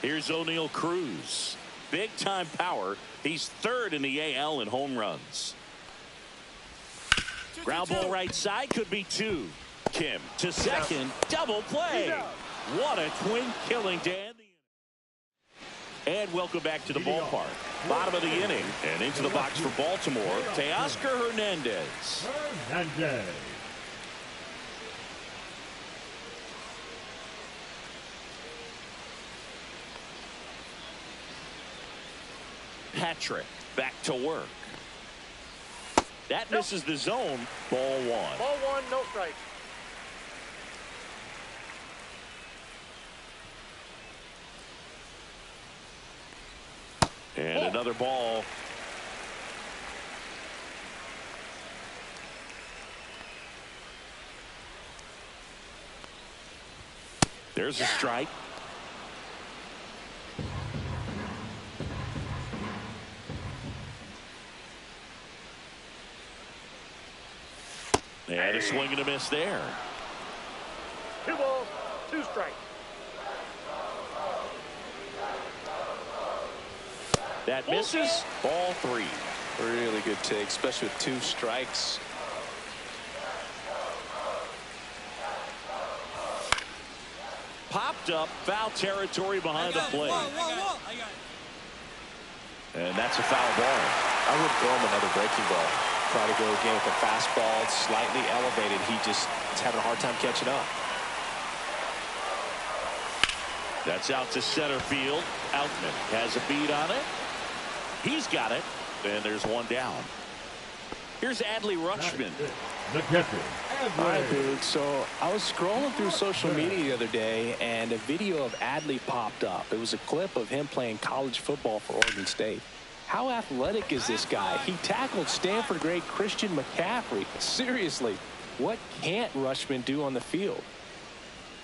Here's O'Neal Cruz. Big time power. He's third in the AL in home runs. Ground ball right side, could be two. Kim to second, double play. What a twin killing to end the inning. And welcome back to the ballpark. Bottom of the inning and into the box for Baltimore, Teoscar Hernandez. Patrick back to work. That misses the zone. Ball one. Ball one, no strike. And another ball. There's a strike. And a swing and a miss there. 2 balls, 2 strikes. That misses. Ball 3. Really good take, especially with 2 strikes. Popped up, foul territory behind the plate. And that's a foul ball. I would throw him another breaking ball. Try to go again with a fastball, slightly elevated. He just is having a hard time catching up. That's out to center field. Outman has a beat on it. He's got it. And there's one down. Here's Adley Rutschman. The catcher. All right, dude. So I was scrolling through social media the other day, and a video of Adley popped up. It was a clip of him playing college football for Oregon State. How athletic is this guy? He tackled Stanford great Christian McCaffrey. Seriously, what can't Rutschman do on the field?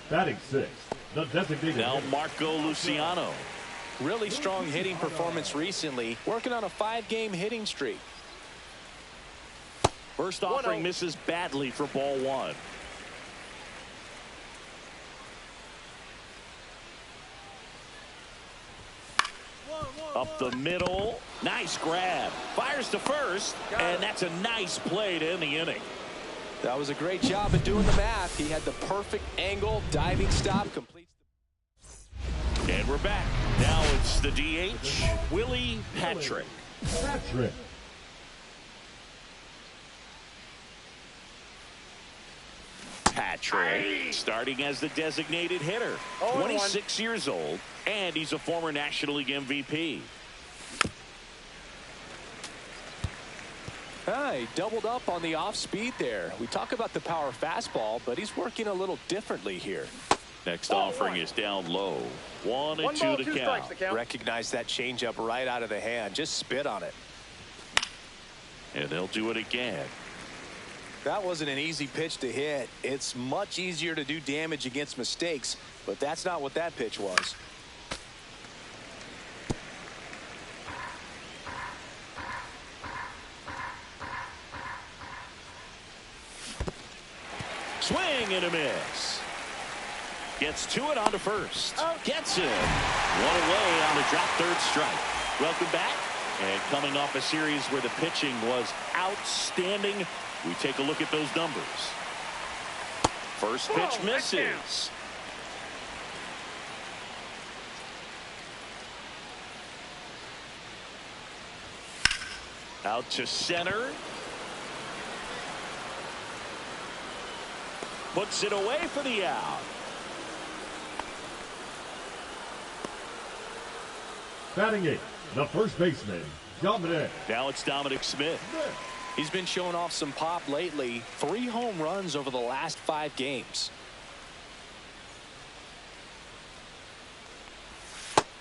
Batting 6. The designated Now hitter. Marco Luciano. Really strong hitting performance recently, working on a 5-game hitting streak. First offering misses badly for ball 1. Up the middle. Nice grab. Fires to first. And that's a nice play to end the inning. That was a great job at doing the math. He had the perfect angle, diving stop, completes. And we're back. Now it's the DH, Willie Patrick. Patrick. Patrick starting as the designated hitter. 26 years old, and he's a former National League MVP. He doubled up on the off speed there. We talk about the power fastball, but he's working a little differently here. Next offering is down low. 1-2 to count. Recognize that changeup right out of the hand. Just spit on it. And they'll do it again. That wasn't an easy pitch to hit. It's much easier to do damage against mistakes, but that's not what that pitch was. Swing and a miss. Gets to it onto first. Gets it. One away on the drop third strike. Welcome back. And coming off a series where the pitching was outstanding, we take a look at those numbers. First pitch misses. Out to center. Puts it away for the out. Batting 8. The first baseman, Dominic. Now it's Dominic Smith. He's been showing off some pop lately. 3 home runs over the last 5 games.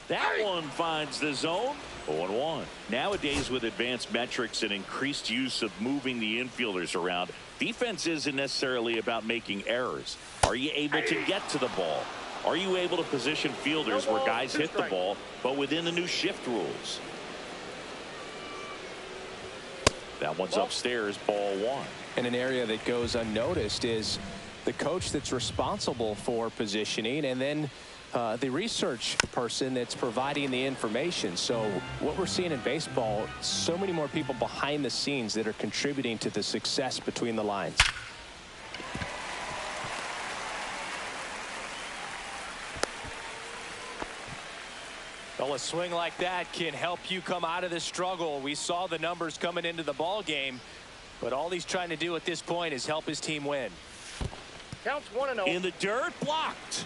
That one finds the zone. 0-1. Nowadays, with advanced metrics and increased use of moving the infielders around, defense isn't necessarily about making errors. Are you able to get to the ball? Are you able to position fielders where guys hit the ball, but within the new shift rules? That one's upstairs, ball 1. And an area that goes unnoticed is the coach that's responsible for positioning, and then the research person that's providing the information. So what we're seeing in baseball, so many more people behind the scenes that are contributing to the success between the lines. Well, a swing like that can help you come out of the struggle. We saw the numbers coming into the ball game, but all he's trying to do at this point is help his team win. Counts 1-0. In the dirt, blocked.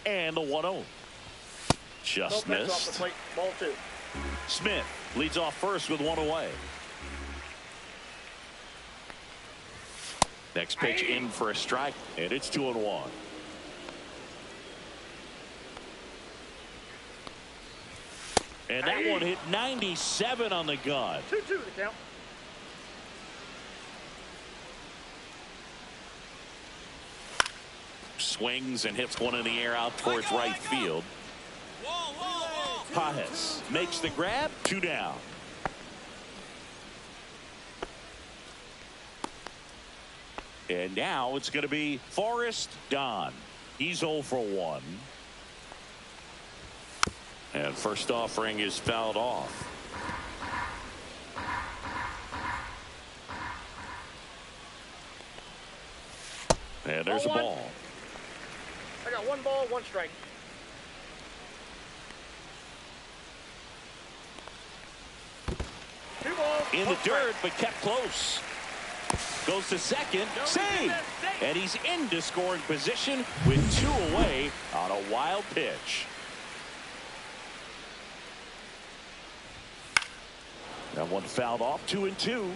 And the 1-0. Just No pitch missed. off the plate. Ball 2. Smith leads off first with 1 away. Next pitch in for a strike, and it's 2-1. And that one hit 97 on the gun. 2-2 the count. Swings and hits one in the air out towards right field. Pajes makes the grab. 2 down. And now it's going to be Forrest Don. He's 0 for 1. And first offering is fouled off. And there's a ball. I got 1 ball, 1 strike. Two balls. In the dirt, but kept close. Goes to second. Save. And he's into scoring position with 2 away on a wild pitch. That one fouled off. 2-2.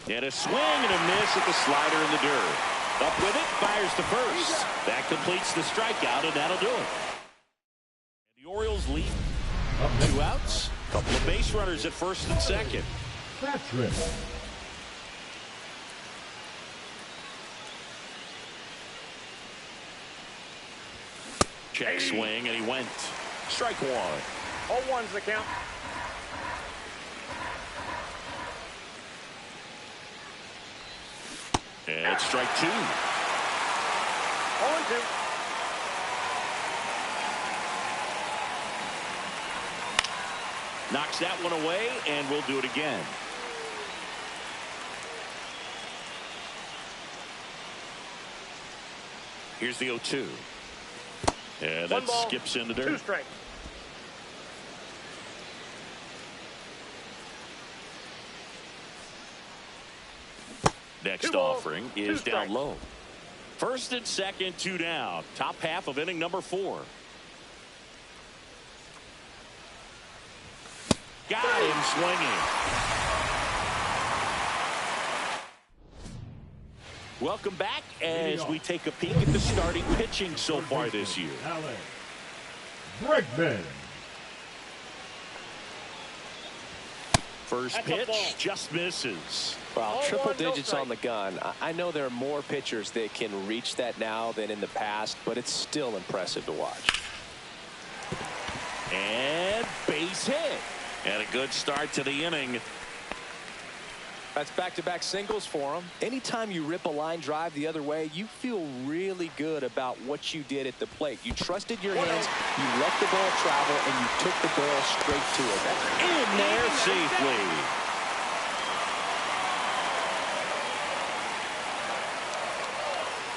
And a swing and a miss at the slider in the dirt. Up with it, fires to first. That completes the strikeout, and that'll do it. And the Orioles lead. 2 outs. Couple of base runners at first and second. Patrick. Check swing, and he went. Strike 1. All 1's the count. And it's strike 2. 0-2. Knocks that one away, and we'll do it again. Here's the 0-2. And that skips in the dirt. 2 strikes. Next offering is down low. First and second, 2 down. Top half of inning number 4. Got him swinging. Welcome back as we take a peek at the starting pitching so far this year. Alex Bregman. First pitch just misses. Well, All triple 1, no digits strike. on the gun. I know there are more pitchers that can reach that now than in the past, but it's still impressive to watch. And base hit. And a good start to the inning. That's back-to-back singles for him. Anytime you rip a line drive the other way, you feel really good about what you did at the plate. You trusted your hands, you let the ball travel, and you took the ball straight to it. In there safely.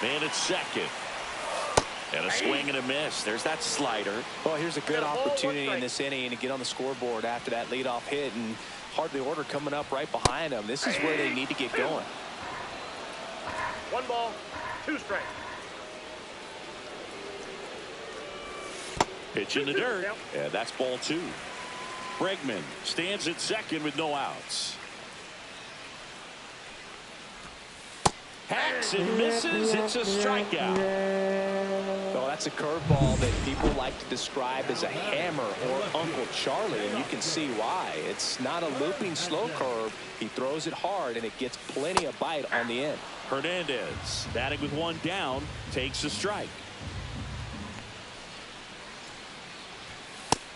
Man at second. And a swing and a miss. There's that slider. Well, here's a good opportunity in this inning to get on the scoreboard after that leadoff hit, and hardly order coming up right behind them. This is where they need to get going. 1 ball, 2 strikes. Pitch in the dirt. And that's ball 2. Bregman stands at second with no outs. Hacks and misses. It's a strikeout. Well, that's a curveball that people like to describe as a hammer or Uncle Charlie, and you can see why. It's not a looping slow curve. He throws it hard, and it gets plenty of bite on the end. Hernandez, batting with one down, takes a strike.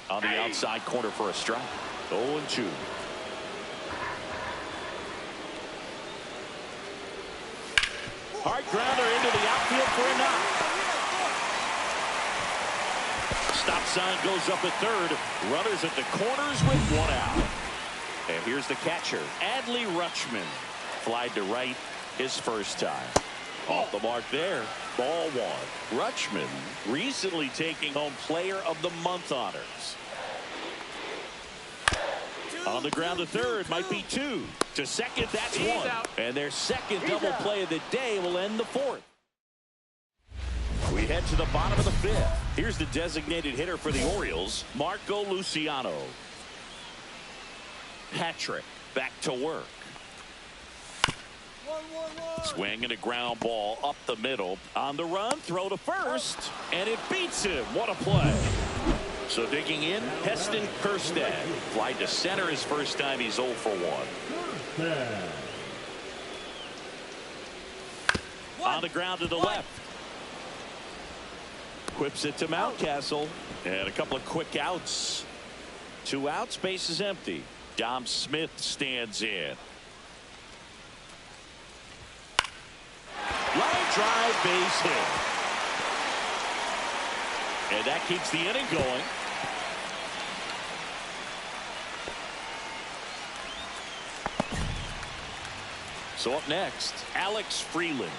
On the outside corner for a strike. 0-2. Hard grounder into the outfield for a knock. Stop sign goes up at third. Runners at the corners with one out. And here's the catcher, Adley Rutschman. Flied to right his first time. Off the mark there. Ball one. Rutschman recently taking home Player of the Month honors. On the ground to third, might be two. To second, that's one. And their second double play of the day will end the fourth. We head to the bottom of the fifth. Here's the designated hitter for the Orioles, Marco Luciano. Patrick back to work. Swing and a ground ball up the middle. On the run, throw to first, and it beats him. What a play. So digging in, Heston Kjerstad. Flied to center his first time. He's 0 for 1. On the ground to the left. Whips it to Mountcastle. And a couple of quick outs. 2 outs, base is empty. Dom Smith stands in. Line drive, base hit. And that keeps the inning going. So up next, Alex Freeland.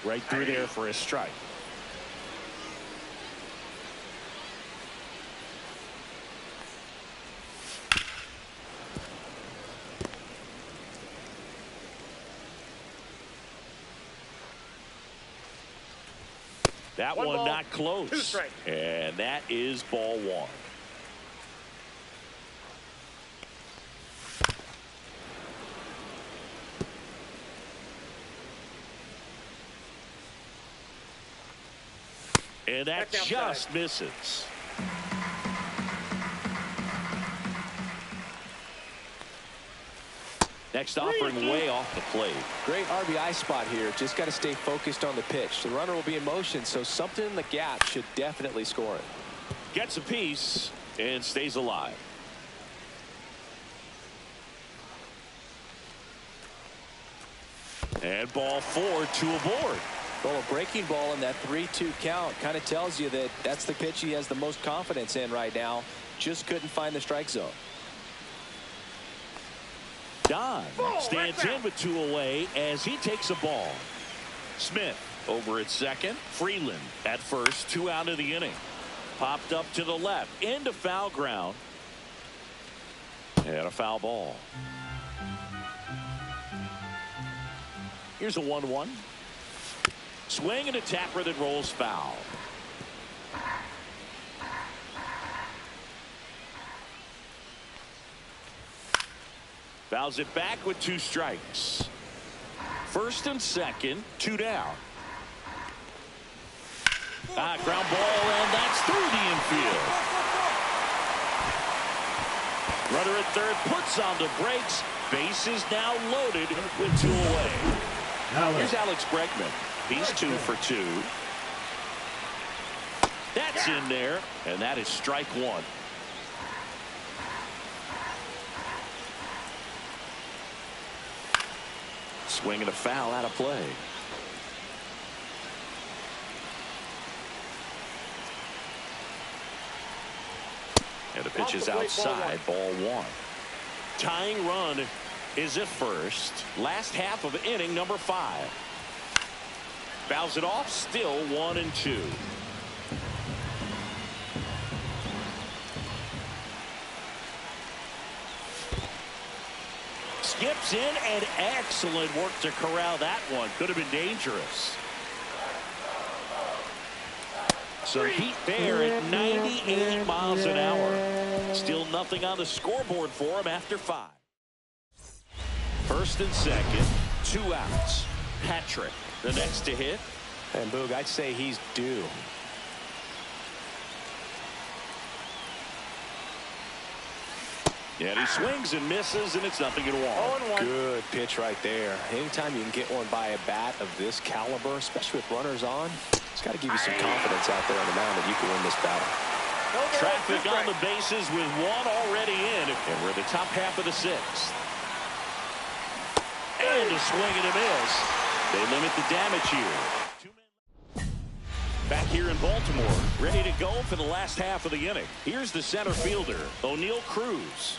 Right through there for a strike. That one ball, not close. 2 strikes. And that is ball one. And that just misses. Next offering way off the plate. Great RBI spot here. Just got to stay focused on the pitch. The runner will be in motion, so something in the gap should definitely score it. Gets a piece and stays alive. And ball 4, 2 aboard. Well, a breaking ball in that 3-2 count kind of tells you that that's the pitch he has the most confidence in right now. Just couldn't find the strike zone. Don stands in with 2 away as he takes a ball. Smith over at second. Freeland at first. 2 out of the inning. Popped up to the left into foul ground. And a foul ball. Here's a 1-1. Swing and a tapper that rolls foul. Fouls it back with 2 strikes. First and second, 2 down. Ground ball, and that's through the infield. Runner at third puts on the brakes. Base is now loaded with 2 away. Here's Alex Bregman. He's 2 for 2. That's in there, and that is strike 1. Swing and a foul out of play. And the pitch is outside, ball 1. Tying run is at first. Last half of inning number 5. Fouls it off, still 1-2. Skips in, and excellent work to corral that one. Could have been dangerous. Some heat there at 90 98 miles an hour. Still nothing on the scoreboard for him after 5. First and second, 2 outs. Patrick, the next to hit. And Boog, I'd say he's due. And he swings and misses, and it's nothing at all. 0-1. Good pitch right there. Anytime you can get one by a bat of this caliber, especially with runners on, it's got to give you some confidence out there on the mound that you can win this battle. Traffic on the bases with 1 already in, and we're in the top half of the 6th. And a swing and a miss. They limit the damage here. Back here in Baltimore, ready to go for the last half of the inning. Here's the center fielder, O'Neal Cruz.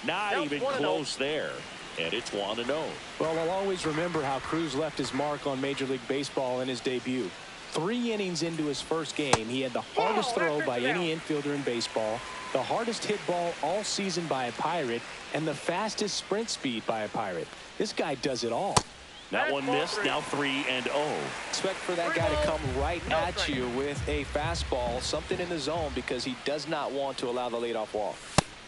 Not even close there. And it's 1-0. Well, I'll always remember how Cruz left his mark on Major League Baseball in his debut. 3 innings into his first game, he had the hardest throw by any infielder in baseball, the hardest hit ball all season by a Pirate, and the fastest sprint speed by a Pirate. This guy does it all. That one missed, now 3-0. Expect for that guy to come right at you with a fastball, something in the zone, because he does not want to allow the leadoff walk.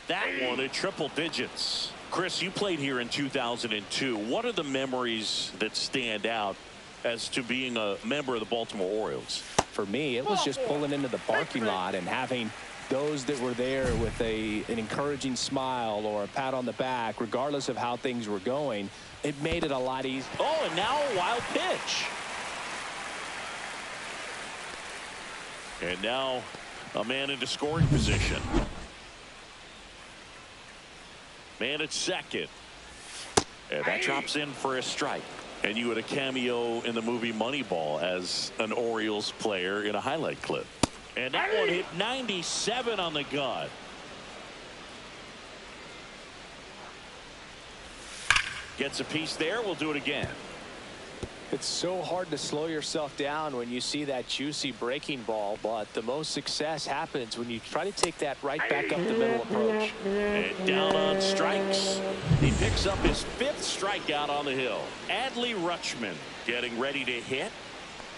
That one in triple digits. Chris, you played here in 2002. What are the memories that stand out as to being a member of the Baltimore Orioles? For me, it was just pulling into the parking lot and having those that were there with an encouraging smile or a pat on the back, regardless of how things were going. It made it a lot easier. Oh, and now a wild pitch. And now a man into scoring position. Man at second. And that drops in for a strike. And you had a cameo in the movie Moneyball as an Orioles player in a highlight clip. And that one hit 97 on the gun. Gets a piece there. We'll do it again. It's so hard to slow yourself down when you see that juicy breaking ball, but the most success happens when you try to take that right back up the middle approach. And down on strikes. He picks up his 5th strikeout on the hill. Adley Rutschman getting ready to hit.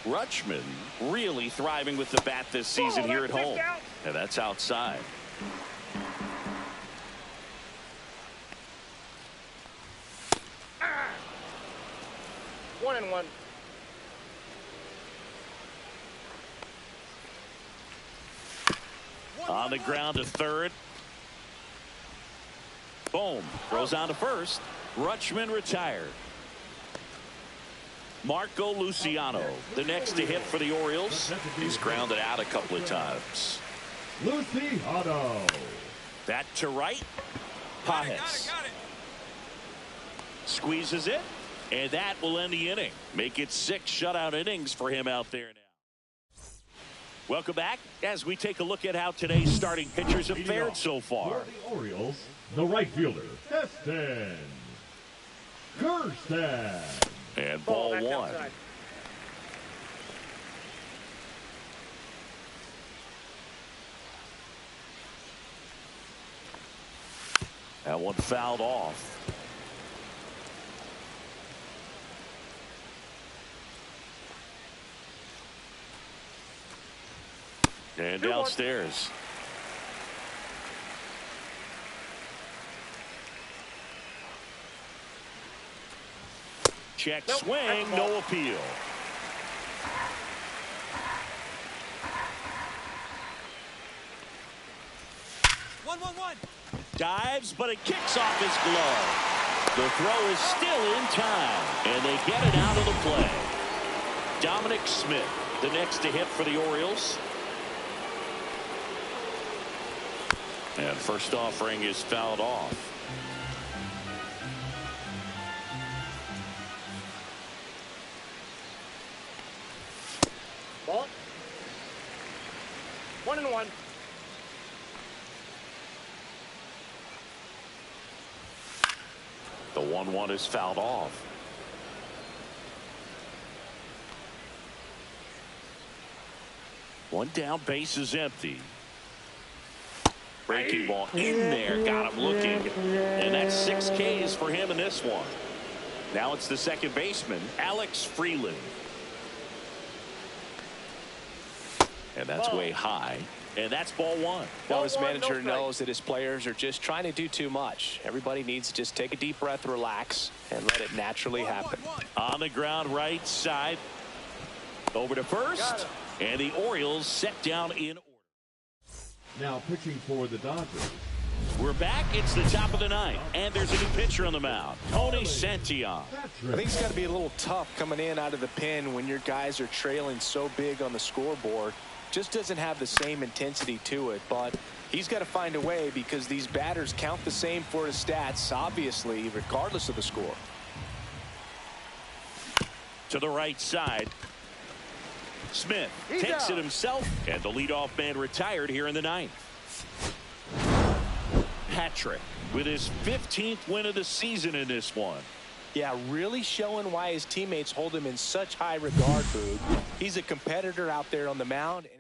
Rutschman really thriving with the bat this season here at home. And that's outside. One and one. On the ground to third. Boom. Throws on to first. Rutschman retired. Marco Luciano, the next to hit for the Orioles. He's grounded out a couple of times. Luciano. Bat to right. Pajes. Got it. Squeezes it. And that will end the inning. Make it 6 shutout innings for him out there now. Welcome back as we take a look at how today's starting pitchers have fared so far. For the Orioles, the right fielder, Heston. Kirsten. And ball Back 1. outside. That one fouled off. And downstairs. Check swing, no appeal. One. Dives, but it kicks off his glove. The throw is still in time, and they get it out of the play. Dominic Smith, the next to hit for the Orioles. And first offering is fouled off. Ball. 1-1. The 1-1 is fouled off. One down, base is empty. Breaking ball in there, got him looking. And that's 6 Ks for him in this one. Now it's the second baseman, Alex Freeland. And that's way high. And that's ball one. Now his manager knows that his players are just trying to do too much. Everybody needs to just take a deep breath, relax, and let it naturally happen. On the ground, right side. Over to first. And the Orioles set down in order. Now pitching for the Dodgers. We're back. It's the top of the ninth. And there's a new pitcher on the mound. Tony Santillan. I think it's got to be a little tough coming in out of the pen when your guys are trailing so big on the scoreboard. Just doesn't have the same intensity to it, but he's got to find a way because these batters count the same for his stats, obviously, regardless of the score. To the right side. Smith takes it himself, and the leadoff man retired here in the ninth. Patrick with his 15th win of the season in this one. Yeah, really showing why his teammates hold him in such high regard, Boog. He's a competitor out there on the mound, and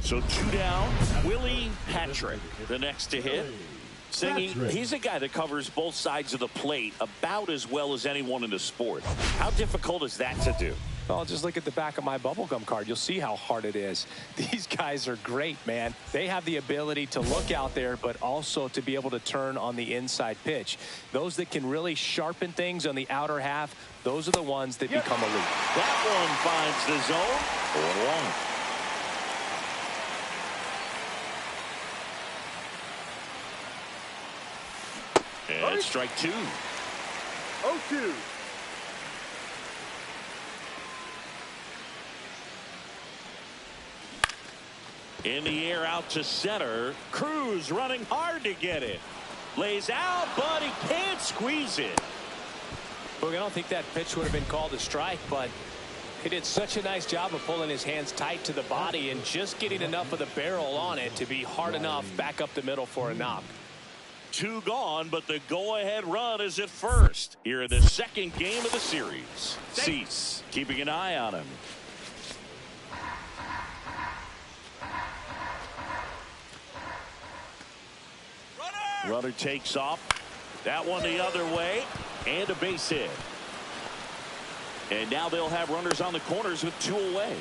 So 2 down. Willie Patrick, the next to hit. Singing, he's a guy that covers both sides of the plate about as well as anyone in the sport. How difficult is that to do? Well, just look at the back of my bubblegum card. You'll see how hard it is. These guys are great, man. They have the ability to look out there, but also to be able to turn on the inside pitch. Those that can really sharpen things on the outer half, those are the ones that become elite. That one finds the zone. 4-1. And strike 2. 0-2. In the air out to center. Cruz running hard to get it. Lays out, but he can't squeeze it. Look, I don't think that pitch would have been called a strike, but he did such a nice job of pulling his hands tight to the body and just getting enough of the barrel on it to be hard enough back up the middle for a knock. 2 gone, but the go-ahead run is at first here in the second game of the series. Cease keeping an eye on him. Runner takes off. That one the other way, and a base hit. And now they'll have runners on the corners with 2 away.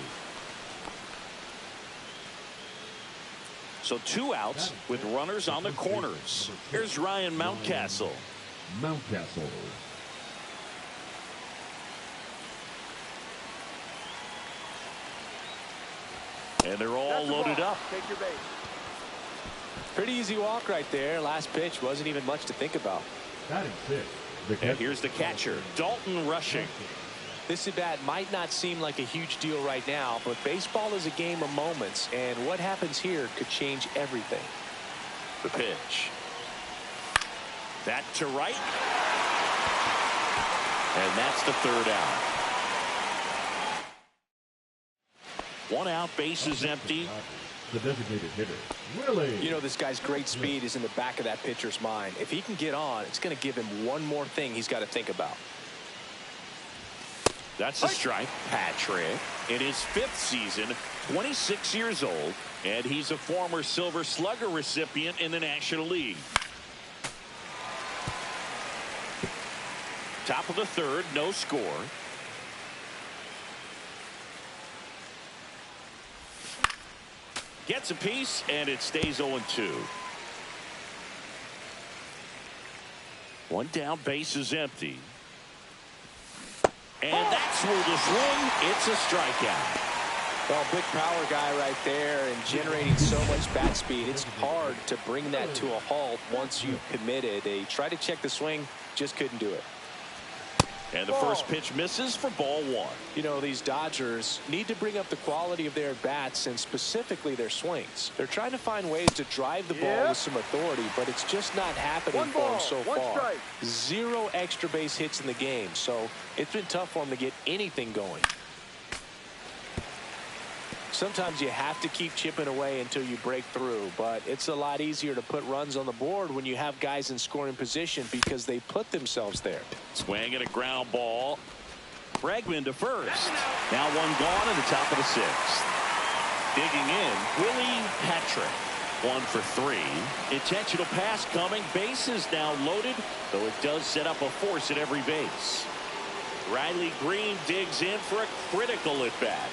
So 2 outs with runners on the corners. Here's Ryan Mountcastle. Mountcastle. And they're all loaded up. Take your base. Pretty easy walk right there. Last pitch wasn't even much to think about. Batting 6. And here's the catcher, Dalton Rushing. This at bat might not seem like a huge deal right now, but baseball is a game of moments, and what happens here could change everything. The pitch. That to right. And that's the 3rd out. 1 out, bases empty. The designated hitter, Willie. You know, this guy's great speed is in the back of that pitcher's mind. If he can get on, it's going to give him one more thing he's got to think about. That's a strike. Patrick in his 5th season, 26 years old, and he's a former Silver Slugger recipient in the National League. Top of the 3rd, no score. Gets a piece, and it stays 0-2. 1 down, base is empty. And that's where the swing. It's a strikeout. Well, big power guy right there and generating so much bat speed. It's hard to bring that to a halt once you've committed. They tried to check the swing, just couldn't do it. And the first pitch misses for ball 1. You know, these Dodgers need to bring up the quality of their bats and specifically their swings. They're trying to find ways to drive the ball with some authority, but it's just not happening for them so far. 0 extra base hits in the game, so it's been tough for them to get anything going. Sometimes you have to keep chipping away until you break through, but it's a lot easier to put runs on the board when you have guys in scoring position because they put themselves there. Swing and a ground ball. Bregman to first. Now 1 gone in the top of the 6th. Digging in, Willie Patrick. 1 for 3. Intentional pass coming. Bases now loaded, though it does set up a force at every base. Riley Green digs in for a critical at bat.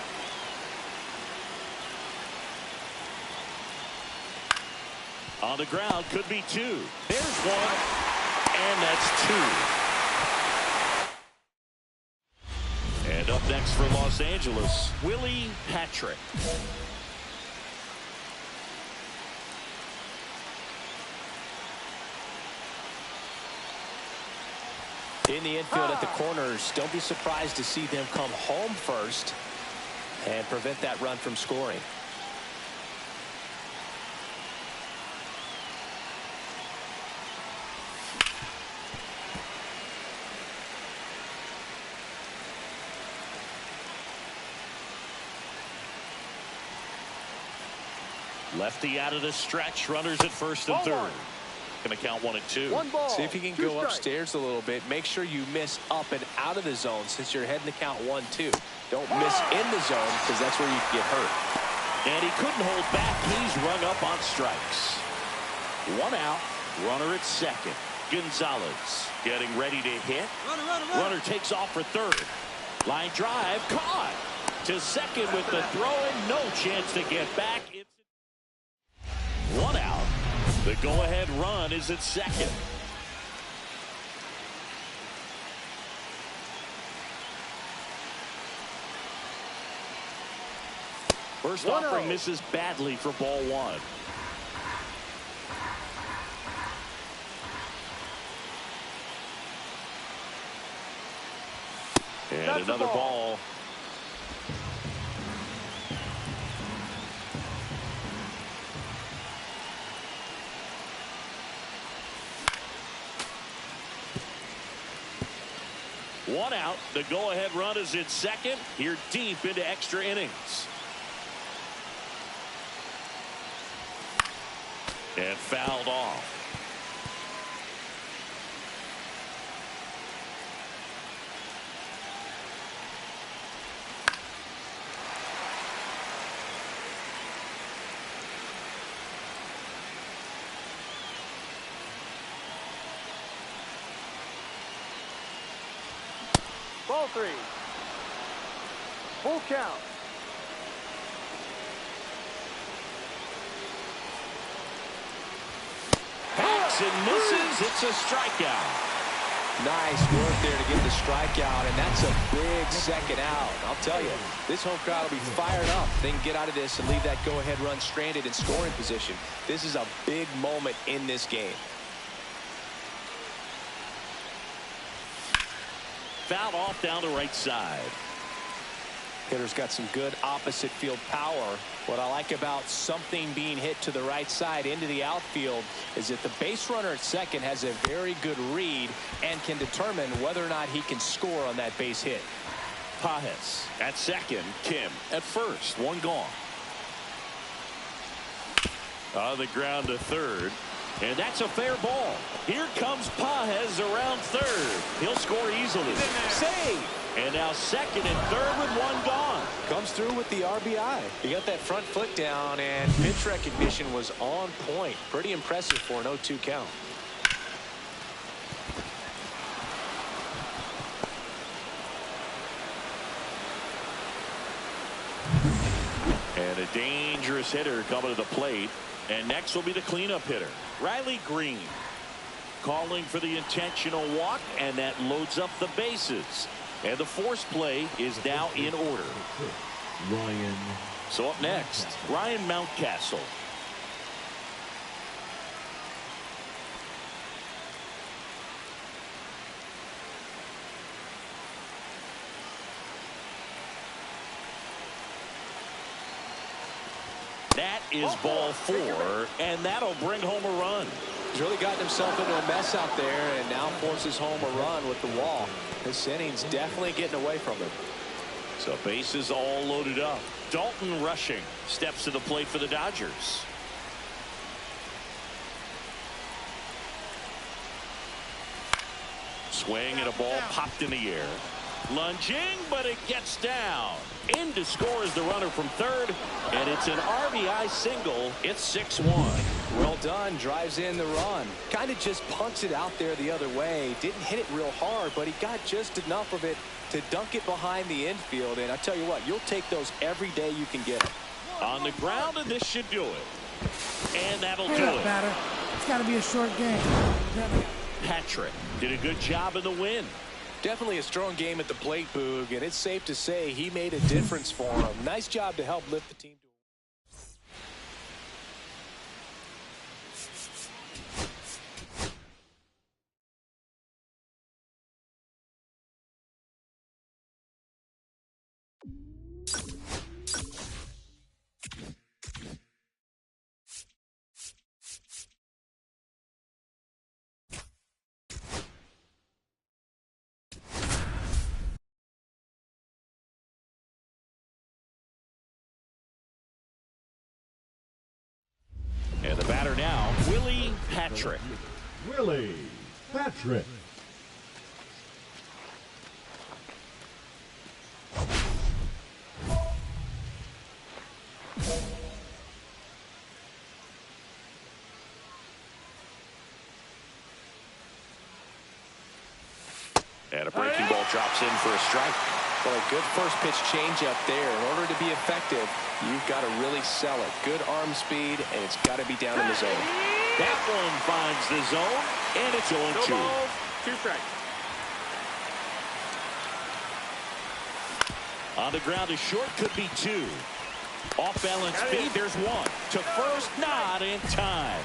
On the ground, could be 2. There's 1, and that's 2. And up next for Los Angeles, Willie Patrick. In the infield at the corners, don't be surprised to see them come home first and prevent that run from scoring. Lefty out of the stretch. Runners at first and 3rd. Going to count 1 and 2. See if you can go upstairs a little bit. Make sure you miss up and out of the zone since you're heading to count 1-2. Don't miss in the zone because that's where you can get hurt. And he couldn't hold back. He's rung up on strikes. 1 out. Runner at second. Gonzalez getting ready to hit. Runner takes off for third. Line drive caught to second with the throw and no chance to get back. It's 1 out. The go-ahead run is at second. First offering misses badly for ball 1. And that's another ball. One out. The go-ahead run is in second. Here deep into extra innings. And fouled off. Ball 3. Full count. Hacks and misses. It's a strikeout. Nice work there to get the strikeout, and that's a big second out. I'll tell you, this home crowd will be fired up. They can get out of this and leave that go-ahead run stranded in scoring position. This is a big moment in this game. Fouled off down the right side. Hitter's got some good opposite field power. What I like about something being hit to the right side into the outfield is that the base runner at second has a very good read and can determine whether or not he can score on that base hit. Pages at second. Kim at first. 1 gone. On the ground to third. And that's a fair ball. Here comes Pages around third. He'll score easily. Save! And now second and third with 1 gone. Comes through with the RBI. He got that front foot down, and pitch recognition was on point. Pretty impressive for an 0-2 count. And a dangerous hitter coming to the plate. And next will be the cleanup hitter, Riley Green. Calling for the intentional walk, and that loads up the bases. And the force play is now in order. Ryan. So up next, Ryan Mountcastle. That is ball 4, and that'll bring home a run. He's really gotten himself into a mess out there and now forces home a run with the walk. This inning's definitely getting away from him. So bases all loaded up. Dalton Rushing steps to the plate for the Dodgers. Swing and a ball popped in the air. Lunging, but it gets down. In to score is the runner from third, and it's an RBI single. It's 6-1. Well done. Drives in the run. Kind of just punts it out there the other way. Didn't hit it real hard, but he got just enough of it to dunk it behind the infield. And I tell you what, you'll take those every day you can get them. On the ground, and this should do it. And that'll do it. Batter. It's got to be a short game. Patrick did a good job in the win. Definitely a strong game at the plate, Boog, and it's safe to say he made a difference for him. Nice job to help lift the team. And the batter now, Willie Patrick. Willie Patrick. And a breaking ball drops in for a strike. Well, a good first pitch changeup there. In order to be effective, you've got to really sell it. Good arm speed, and it's got to be down in the zone. That one finds the zone, and it's 0-2. No balls, 2 strikes. On the ground is short, could be 2. Off balance speed, there's 1. To first, not in time.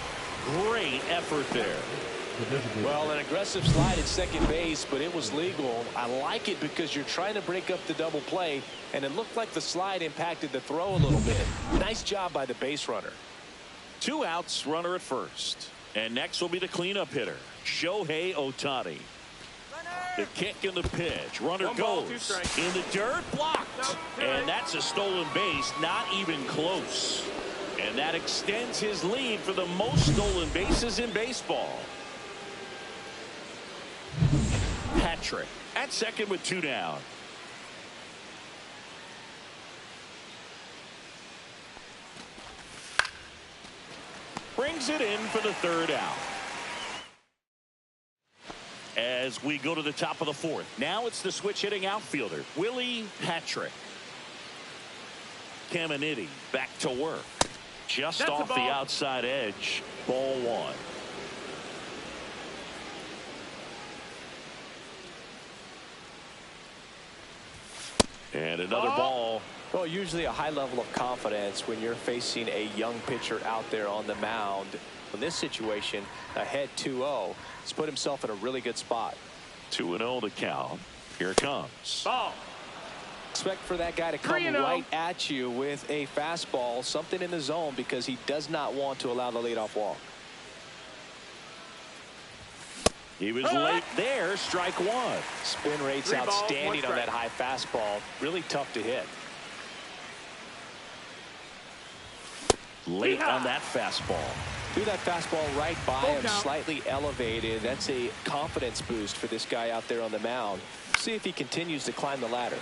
Great effort there. Well, an aggressive slide at second base, but it was legal. I like it because you're trying to break up the double play, and it looked like the slide impacted the throw a little bit. Nice job by the base runner. 2 outs, runner at first. And next will be the cleanup hitter, Shohei Ohtani. The kick and the pitch. Runner goes in the dirt, blocked. And that's a stolen base, not even close. And that extends his lead for the most stolen bases in baseball. Patrick at second with 2 down. Brings it in for the 3rd out. As we go to the top of the 4th. Now it's the switch hitting outfielder, Willie Patrick. Caminiti back to work. Just That's off the the ball. outside edge. Ball 1. And another ball. Well, usually a high level of confidence when you're facing a young pitcher out there on the mound. In this situation, ahead 2-0. He's put himself in a really good spot. 2-0 to count. Here it comes. Ball. Expect for that guy to come 3-0. right at you with a fastball, something in the zone, because he does not want to allow the leadoff walk. He was late there. Strike 1. Spin rate's 3 balls, 1 outstanding on strike. that high fastball. Really tough to hit. Late on that fastball. Threw that fastball right by Full him, count. slightly elevated. That's a confidence boost for this guy out there on the mound. See if he continues to climb the ladder.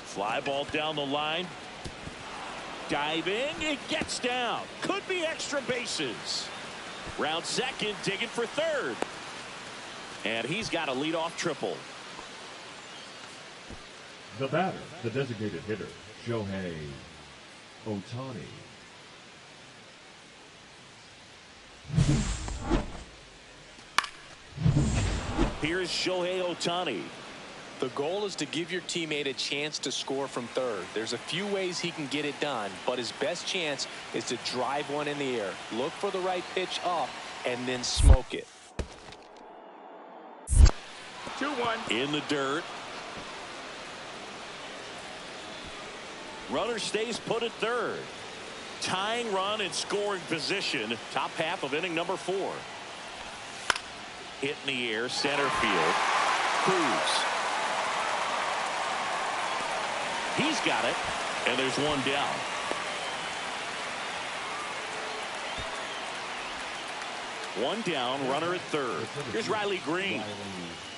Fly ball down the line. Diving. It gets down. Could be extra bases. Round second, digging for 3rd. And he's got a leadoff triple. The batter, the designated hitter, Shohei Ohtani. Here's Shohei Ohtani. The goal is to give your teammate a chance to score from 3rd. There's a few ways he can get it done, but his best chance is to drive one in the air. Look for the right pitch up and then smoke it. 2-1. In the dirt. Runner stays put at 3rd. Tying run in scoring position. Top half of inning number 4. Hit in the air, center field. Cruz. He's got it, and there's 1 down. One down, runner at 3rd. Here's Riley Green.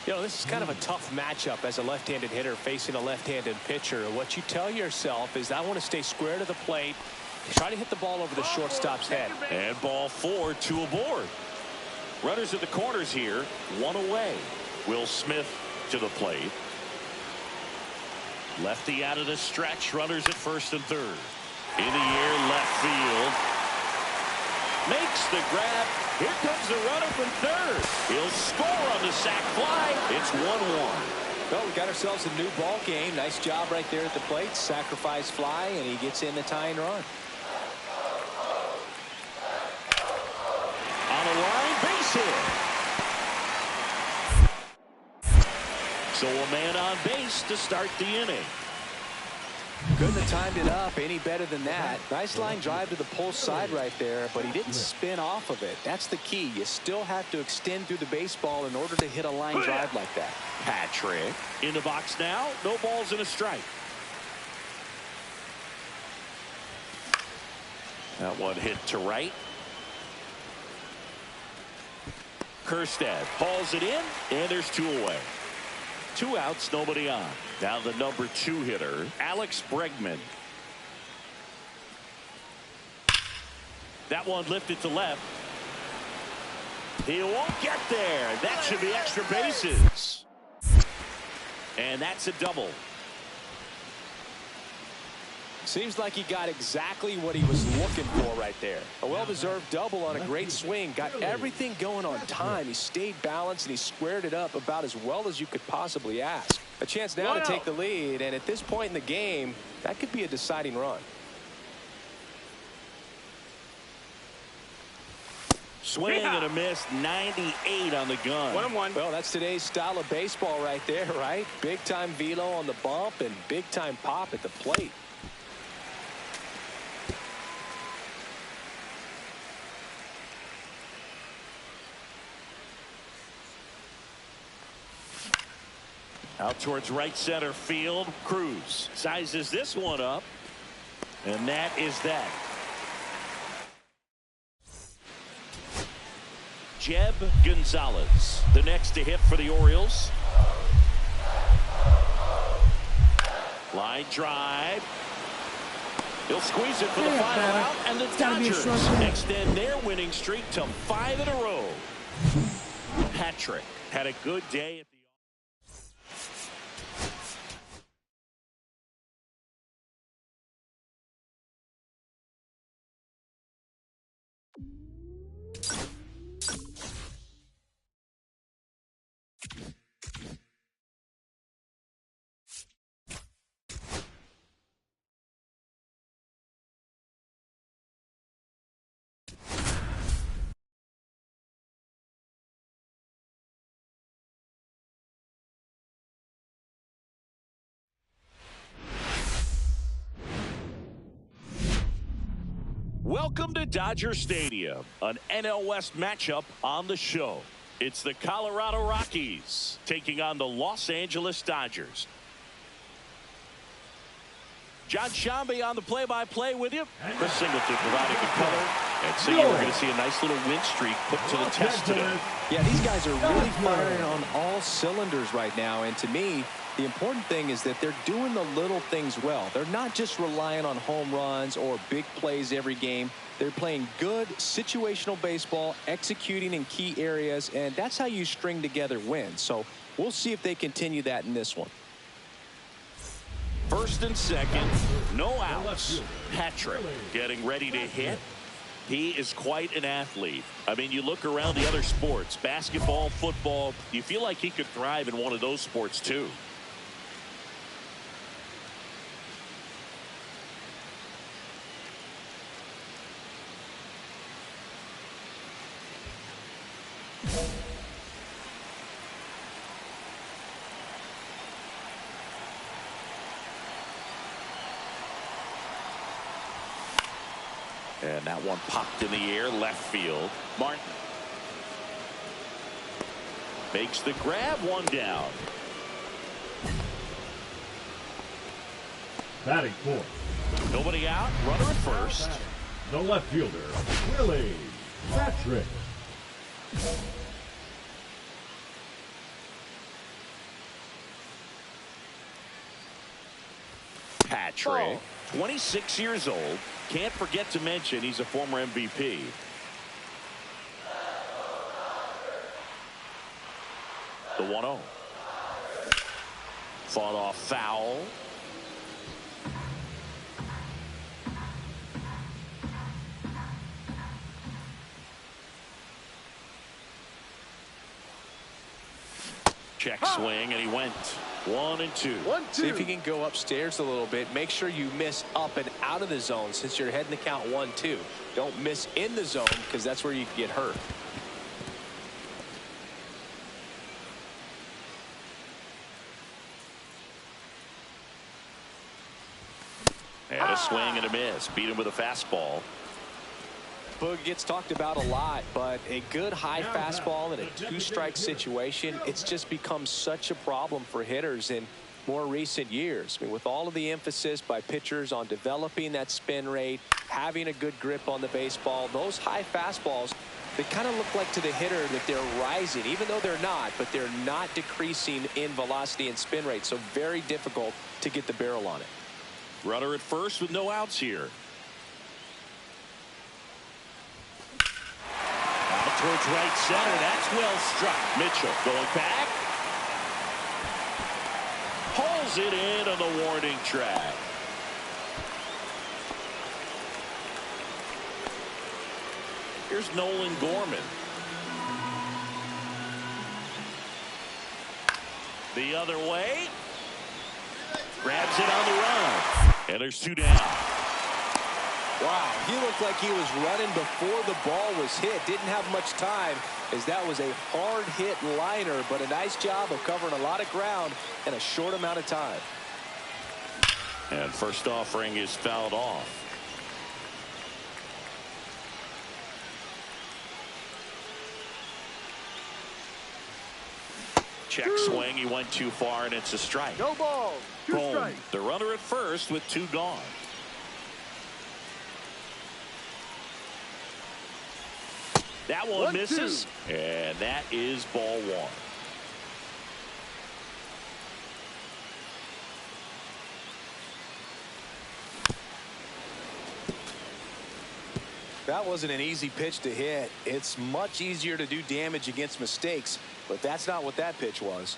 You know, this is kind of a tough matchup as a left-handed hitter facing a left-handed pitcher. What you tell yourself is, I want to stay square to the plate, try to hit the ball over the shortstop's head. And ball 4, 2 aboard. Runners at the corners here, 1 away. Will Smith to the plate. Lefty out of the stretch, runners at 1st and 3rd. In the air, left field. Makes the grab. Here comes the runner from 3rd. He'll score on the sac fly. It's 1-1. Well, we got ourselves a new ball game. Nice job right there at the plate. Sacrifice fly, and he gets in the tying run. On a line, base hit. So a man on base to start the inning. Couldn't have timed it up any better than that. Nice line drive to the pull side right there, but he didn't spin off of it. That's the key. You still have to extend through the baseball in order to hit a line drive like that. Patrick in the box now. No balls and a strike. That one hit to right. Kerstead hauls it in, and there's 2 away. 2 outs, nobody on. Now the number 2 hitter, Alex Bregman. That one lifted to left. He won't get there. That should be extra bases. And that's a double. Seems like he got exactly what he was looking for right there. A well-deserved double on a great swing. Got everything going on time. He stayed balanced and he squared it up about as well as you could possibly ask. A chance now to take the lead, and at this point in the game, that could be a deciding run. Swing and a miss, 98 on the gun. 1-1. Well, that's today's style of baseball right there, right? Big-time velo on the bump and big-time pop at the plate. Out towards right center field. Cruz sizes this one up. And that is that. Jeb Gonzalez, the next to hit for the Orioles. Line drive. He'll squeeze it for the final out, and the Dodgers extend their winning streak to 5 in a row. Patrick had a good day at the Welcome to Dodger Stadium, an NL West matchup on the show. It's the Colorado Rockies taking on the Los Angeles Dodgers. John Shambi on the play-by-play with you. Chris Singleton providing the color. And Singleton, we're going to see a nice little win streak put to the test today. Yeah, these guys are really firing on all cylinders right now. And to me, the important thing is that they're doing the little things well. They're not just relying on home runs or big plays every game. They're playing good situational baseball, executing in key areas, and that's how you string together wins. So we'll see if they continue that in this one. First and second, no outs. Patrick getting ready to hit. He is quite an athlete. I mean, you look around the other sports, basketball, football, you feel like he could thrive in one of those sports too. And that one popped in the air, left field. Martin makes the grab, one down. Batting fourth. Nobody out, runner at first. The left fielder, Willie Patrick. Patrick, 26 years old. Can't forget to mention he's a former MVP. The 1-0. Fought off foul. Check swing, and he went 1-2. See if you can go upstairs a little bit. Make sure you miss up and out of the zone since you're heading to count 1-2. Don't miss in the zone because that's where you can get hurt. And a swing and a miss. Beat him with a fastball. Boog gets talked about a lot, but a good high fastball in a two-strike situation, it's just become such a problem for hitters in more recent years. I mean, with all of the emphasis by pitchers on developing that spin rate, having a good grip on the baseball, those high fastballs, they kind of look like to the hitter that they're rising, even though they're not, but they're not decreasing in velocity and spin rate, so very difficult to get the barrel on it. Runner at first with no outs here. towards right center. That's well struck. Mitchell going back. Pulls it in on the warning track. Here's Nolan Gorman. The other way. Grabs it on the run. And there's 2 down. Wow, he looked like he was running before the ball was hit. Didn't have much time, as that was a hard hit liner, but a nice job of covering a lot of ground in a short amount of time. And first offering is fouled off. Check swing. He went too far, and it's a strike. No ball. 2 strikes. The runner at first with 2 gone. That one misses, and that is ball 1. That wasn't an easy pitch to hit. It's much easier to do damage against mistakes, but that's not what that pitch was.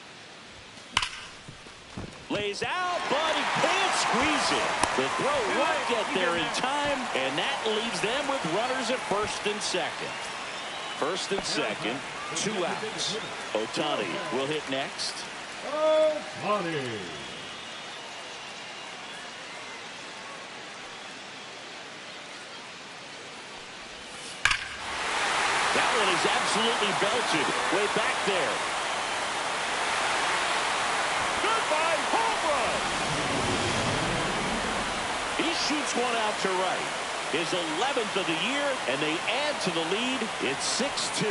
Lays out, but he can't squeeze it. The throw won't get there in time, and that leaves them with runners at first and second. First and second, 2 outs. Ohtani will hit next. Ohtani. That one is absolutely belted. Way back there. Goodbye, home run. He shoots one out to right. His 11th of the year, and they add to the lead. It's 6-2.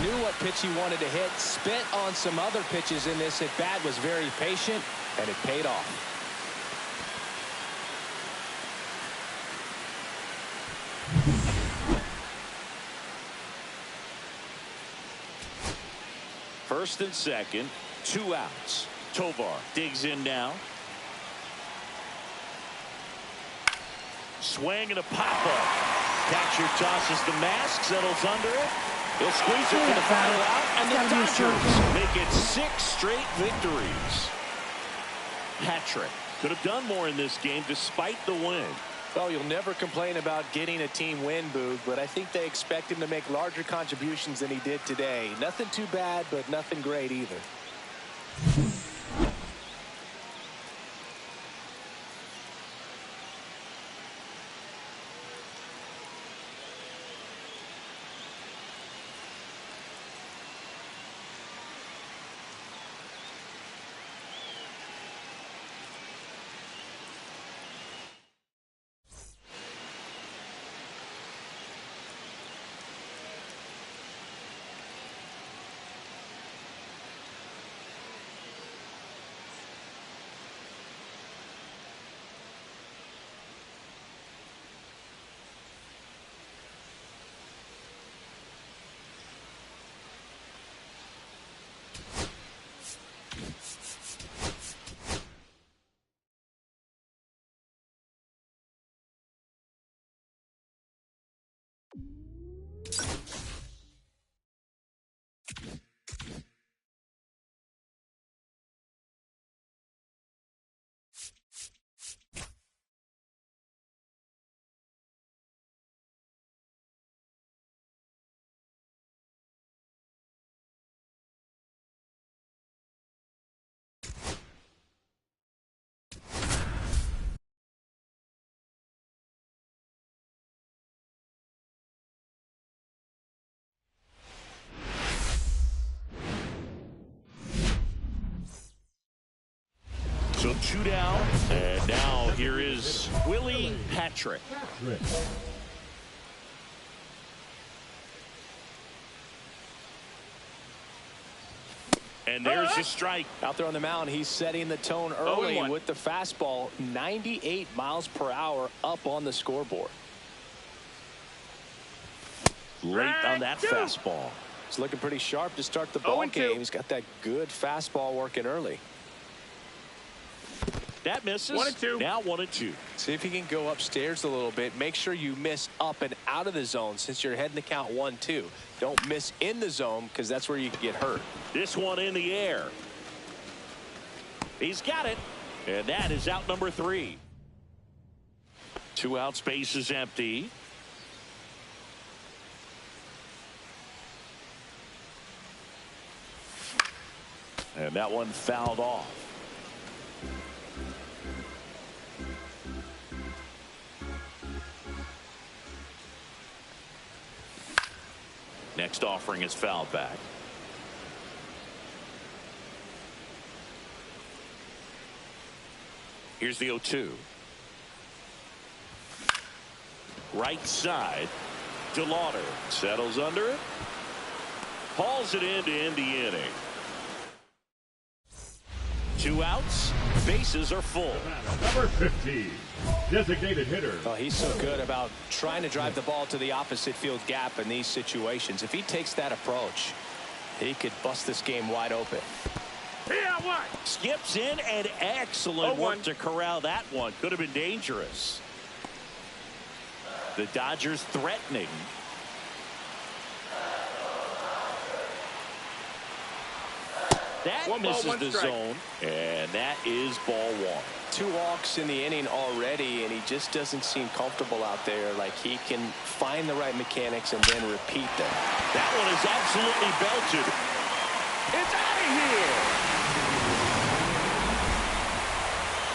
Knew what pitch he wanted to hit. Spent on some other pitches in this at bat. Was very patient, and it paid off. First and second, 2 outs. Tovar digs in now. Swing and a pop-up. Catcher tosses the mask, settles under it. He'll squeeze it for the final out, and the Dodgers make it 6 straight victories. Hat-trick. Could have done more in this game despite the win. Well, you'll never complain about getting a team win, Boog, but I think they expect him to make larger contributions than he did today. Nothing too bad, but nothing great either. So 2 down, and now here is Willie Patrick. And there's your strike. Out there on the mound, he's setting the tone early with the fastball. 98 miles per hour up on the scoreboard. Late on that fastball. He's looking pretty sharp to start the ball 0-2. game. He's got that good fastball working early. That misses. 1-2. Now 1-2. See if he can go upstairs a little bit. Make sure you miss up and out of the zone since you're heading the count 1-2. Don't miss in the zone because that's where you can get hurt. This one in the air. He's got it. And that is out number 3. 2 out, space is empty. And that one fouled off. Next offering is fouled back. Here's the 0-2. Right side. DeLauder settles under it. Hauls it in to end the inning. 2 outs. Bases are full. Number 15, designated hitter. Well, he's so good about trying to drive the ball to the opposite field gap in these situations. If he takes that approach, he could bust this game wide open. Yeah, what? Skips in, and excellent 0-1. work to corral that one. Could have been dangerous. The Dodgers threatening. That One ball, misses one the strike. zone, and that is ball 1. 2 walks in the inning already, and he just doesn't seem comfortable out there. Like he can find the right mechanics and then repeat them. That one is absolutely belted. It's out of here.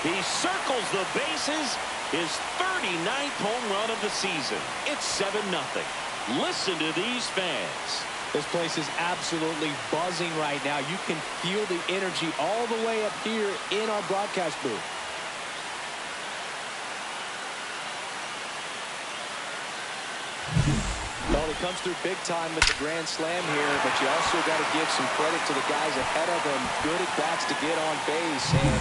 He circles the bases. His 39th home run of the season. It's 7-0. Listen to these fans. This place is absolutely buzzing right now. You can feel the energy all the way up here in our broadcast booth. Well, he comes through big time with the grand slam here, but you also got to give some credit to the guys ahead of him. Good at bats to get on base and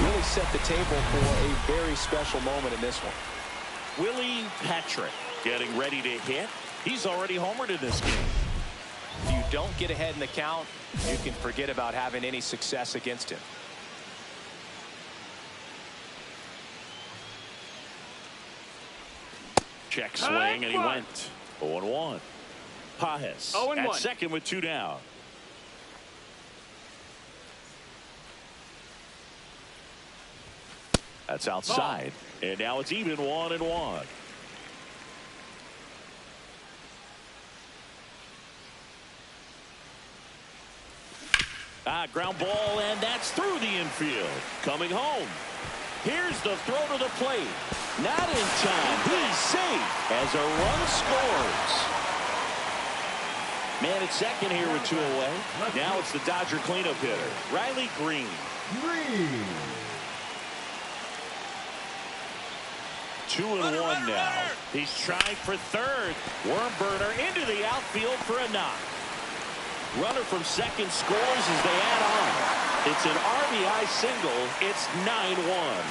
really set the table for a very special moment in this one. Willie Patrick getting ready to hit. He's already homered in this game. If you don't get ahead in the count, you can forget about having any success against him. Check swing, and he went 0-1. Pajes 0-1. at second with 2 down. That's outside. And now it's even 1-1. Ground ball, and that's through the infield. Coming home. Here's the throw to the plate. Not in time. He's safe as a run scores. Man at second here with 2 away. Now it's the Dodger cleanup hitter, Riley Green. Green. 2-1 now. He's trying for third. Worm burner into the outfield for a knock. Runner from second scores as they add on. It's an RBI single. It's 9-1.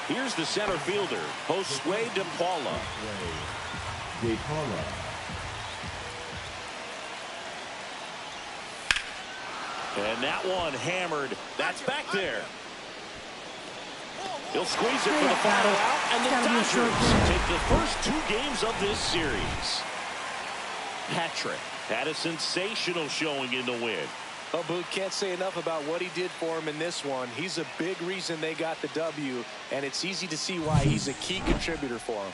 Here's the center fielder, Josue De Paula. De Paula. And that one hammered. That's back there. He'll squeeze it for the final out, and the Dodgers take the first 2 games of this series. Patrick had a sensational showing in the win. Well, Boot, can't say enough about what he did for him in this one. He's a big reason they got the W, and it's easy to see why he's a key contributor for him.